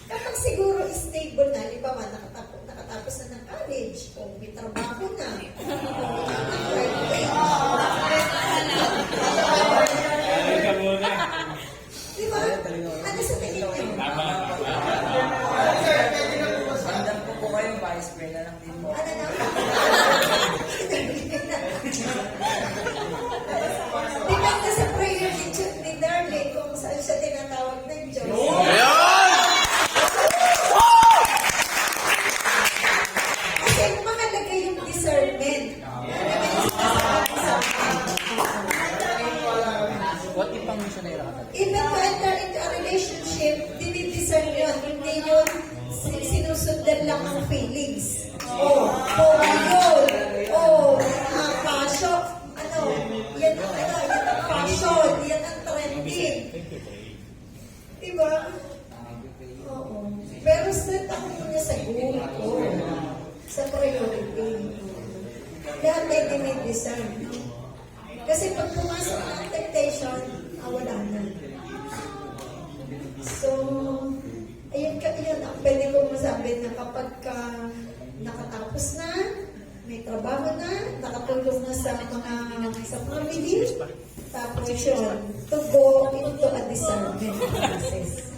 Kapag siguro stable na, di ba nakatapos na ng college, o may trabaho na, di ba? Ano sa tingin niyo?
Sandan ko po kayo, pa-spray na lang din mo.
Ano na? Depende sa prayer ni Darlene kung saan siya tinatawag ng Diyos. Kasi mahalaga yung discernment.
What if ang missionary ka?
Even to enter into a relationship, dinidiscern yun. Hindi yun sinusundan lang ang feelings. Yun. Passion. yan ang fashion, yan ang trending. Diba? Oo. Pero set ako muna sa goal ko. Sa priority. Lahat ay dinidiscern. Kasi pag pumasok ang temptation, wala na. So, ayun ang pwede kong masabi na kapag nakatapos na, may trabaho na, nakatulong na sa family, tapos yun, to go into a discernment process.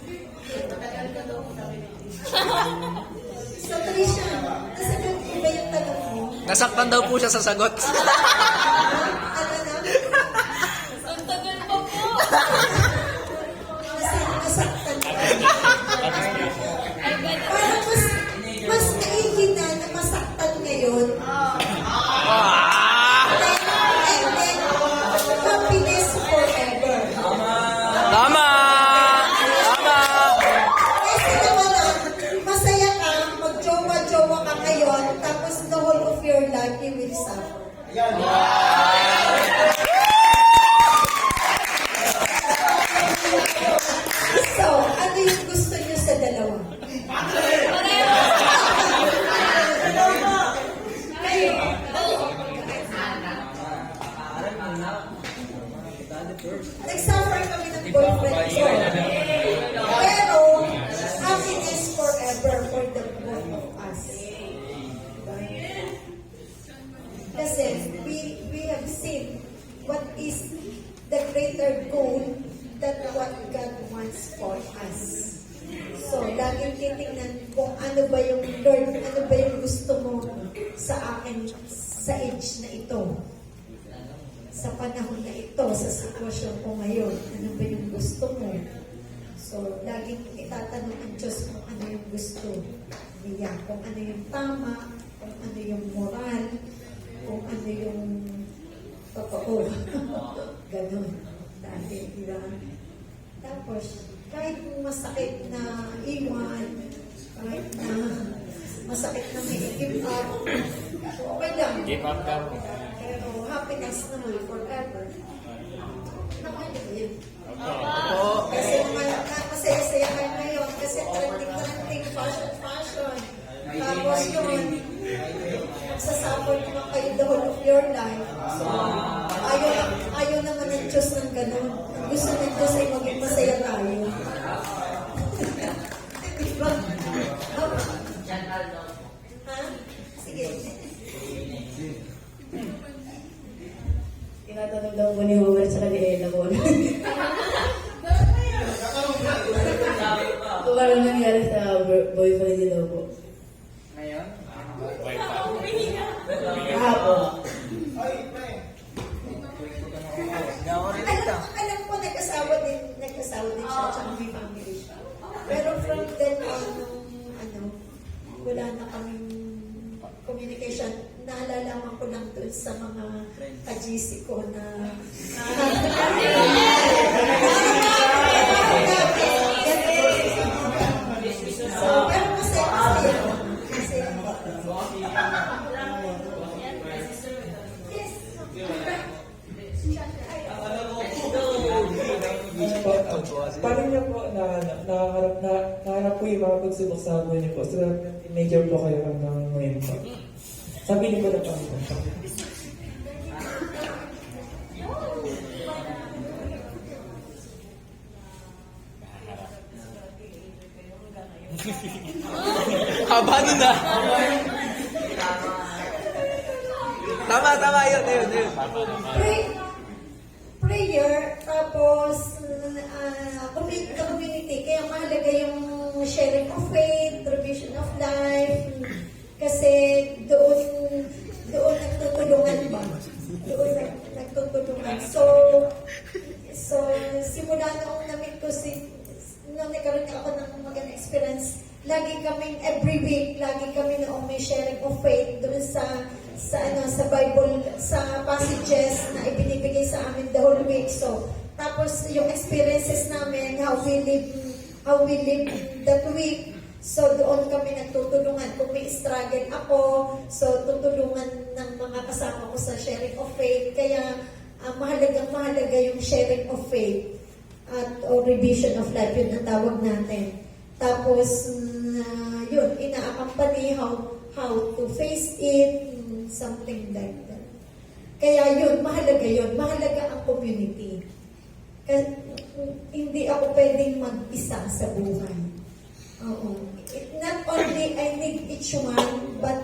So, Trisha, nasa iba yung tanong mo?
Nasaktan daw po siya sa sagot.
Ano na?
Ang tagal pa po!
Nasaktan ka. Parang mas naihina na masaktan ngayon. And then, happiness forever.
Tama! Tama!
Kasi naman, masaya ka, mag-jowa-jowa ka ngayon, tapos the whole of your life, you will suffer. So, ano yung gusto niyo sa dalawa? Nag-suffer kami ng boyfriend ko. Pero, happiness forever for the both of us. Kasi, we have seen what is the greater goal that what God wants for us. So, laging titignan kung ano ba yung Lord, ano ba yung gusto mo sa akin sa age na ito. Sa panahon na ito, sa sitwasyon ko ngayon, ano ba yung gusto mo? So, laging itatanong ang Diyos kung ano yung gusto niya, kung ano yung tama, kung ano yung moral, kung ano yung totoo. Ganon. Dati, di ba? Tapos, kahit masakit na iwan, kahit na masakit na may give up, okay lang.
Give up daw.
Pero happiness naman forever. Nakaya ba yun? Kasi masaya-saya kayo ngayon kasi trending, fashion. Tapos yun, magsasuffer naman kayo the whole of your life. So, ayaw naman ng Diyos ng ganun. Ang gusto ng Diyos ay maging masaya tayo. Diba? Ha? Sige.
Tinatanong daw ko ni Homer sa kanila ko. Kung ano nangyari sa boyfriend niya daw po.
Ngayon?
Why pa?
Kahapon.
Alam ko, nagkasawa din siya, tsaka may family siya. Pero from then on, wala na kaming communication. Naalalaman ko lang doon sa mga ka-GC ko na so, pero masaya.
Paano niyo po nakaharap po yung mga pagsubok sa buhay niyo po? So, teenager po kayo hanggang ngayon po. Sabi niyo po na paano po?
Haba nun na. Tama, yun.
Prayer, tapos community. Kaya mahalaga yung sharing of faith, provision of life. Kasi doon nagtutulungan ba? Doon nagtutulungan. So simula noong na-meet ko nung nagkaroon ako ng magandang experience, lagi kaming every week, lagi kami noong may sharing of faith doon sa Bible, sa passages na ibinibigay sa amin the whole week. So, tapos yung experiences namin, how we live that week. So doon kami nagtutulungan. Kung may struggle ako, so tutulungan ng mga kasama ko sa sharing of faith. Kaya mahalaga yung sharing of faith or revision of life, yun ang tawag natin. Tapos, yun, ina-accompany how to face it, something like that. Kaya yun, mahalaga yun. Mahalaga ang community. Kasi hindi ako pwedeng mag-isa sa buhay. Oo. Not only I need each one, but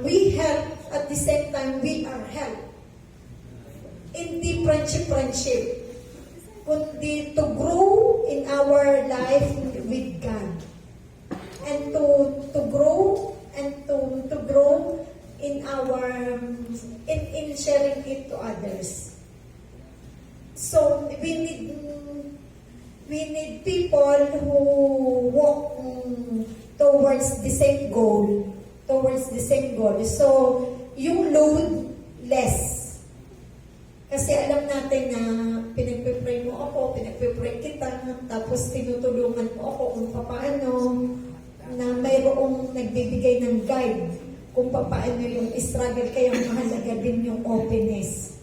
we help at the same time we are help. Hindi friendship, kundi to grow in our life with God. And to grow in our in sharing it to others. So we need people who walk towards the same goal. So yung load less. Kasi alam natin na pinagpipray mo ako, pinagpipray kita, tapos tinutulungan mo ako kung paano, na mayroong nagbibigay ng guide kung paano yung struggle. Kaya mahalaga din yung openness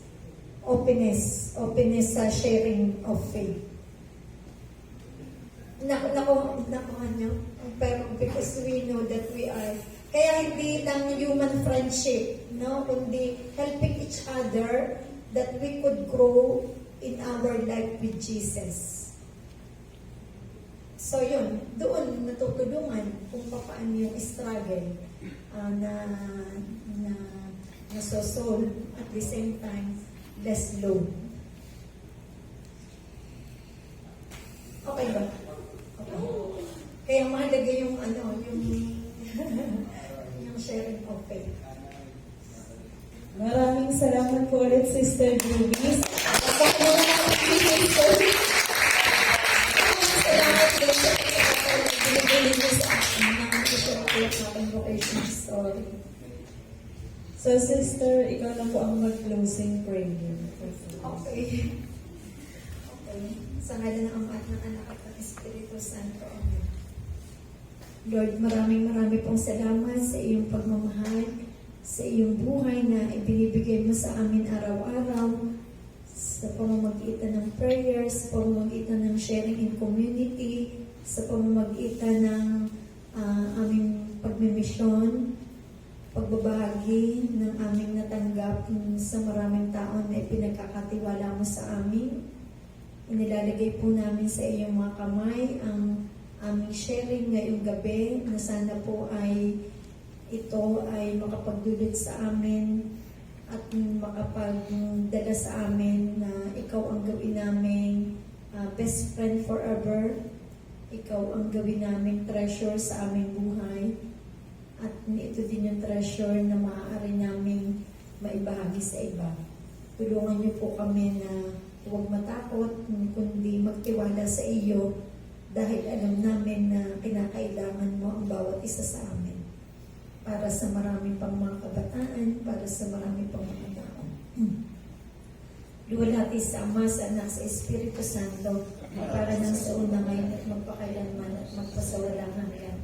sa sharing of faith. Nakuha nyo? Pero because we know that we are, kaya hindi lang human friendship, no? Kundi helping each other that we could grow in our life with Jesus. So yun, doon natutulungan kung paano yung struggle na nasosolve at the same time less load. Okay ba? Okay. Kaya mahalaga yung yung sharing of faith.
Maraming salamat po ulit, Sister Julie. So, Sister, ikaw na po ang mag-closing prayer.
Okay. Sa ngalan ng Ama at ng Anak at ng Espiritu Santo. Amen. Lord, maraming pong salamat sa iyong pagmamahal, sa iyong buhay na ibinibigay mo sa amin araw-araw, sa pamamagitan ng prayers, sa pamamagitan ng sharing in community, sa pamamagitan ng aming pagmimisyon, pagbabahagi ng aming natanggap sa maraming tao na ipinagkakatiwala mo sa amin. Inilalagay po namin sa iyong mga kamay ang aming sharing ngayong gabi na sana po ay ito ay makapagdulot sa amin at makapagdala sa amin na ikaw ang gawin namin best friend forever. Ikaw ang gawin namin treasure sa aming buhay. At ito din yung treasure na maaari namin maibahagi sa iba. Tulungan niyo po kami na huwag matakot, kundi magtiwala sa iyo dahil alam namin na kinakailangan mo ang bawat isa sa amin para sa maraming pang mga kabataan, para sa maraming pang mga tao. Luwalhati sa Ama, sa Anak, sa Espiritu Santo, para nang sa una ngayon at magpakailanman at magpasawalang hanggan.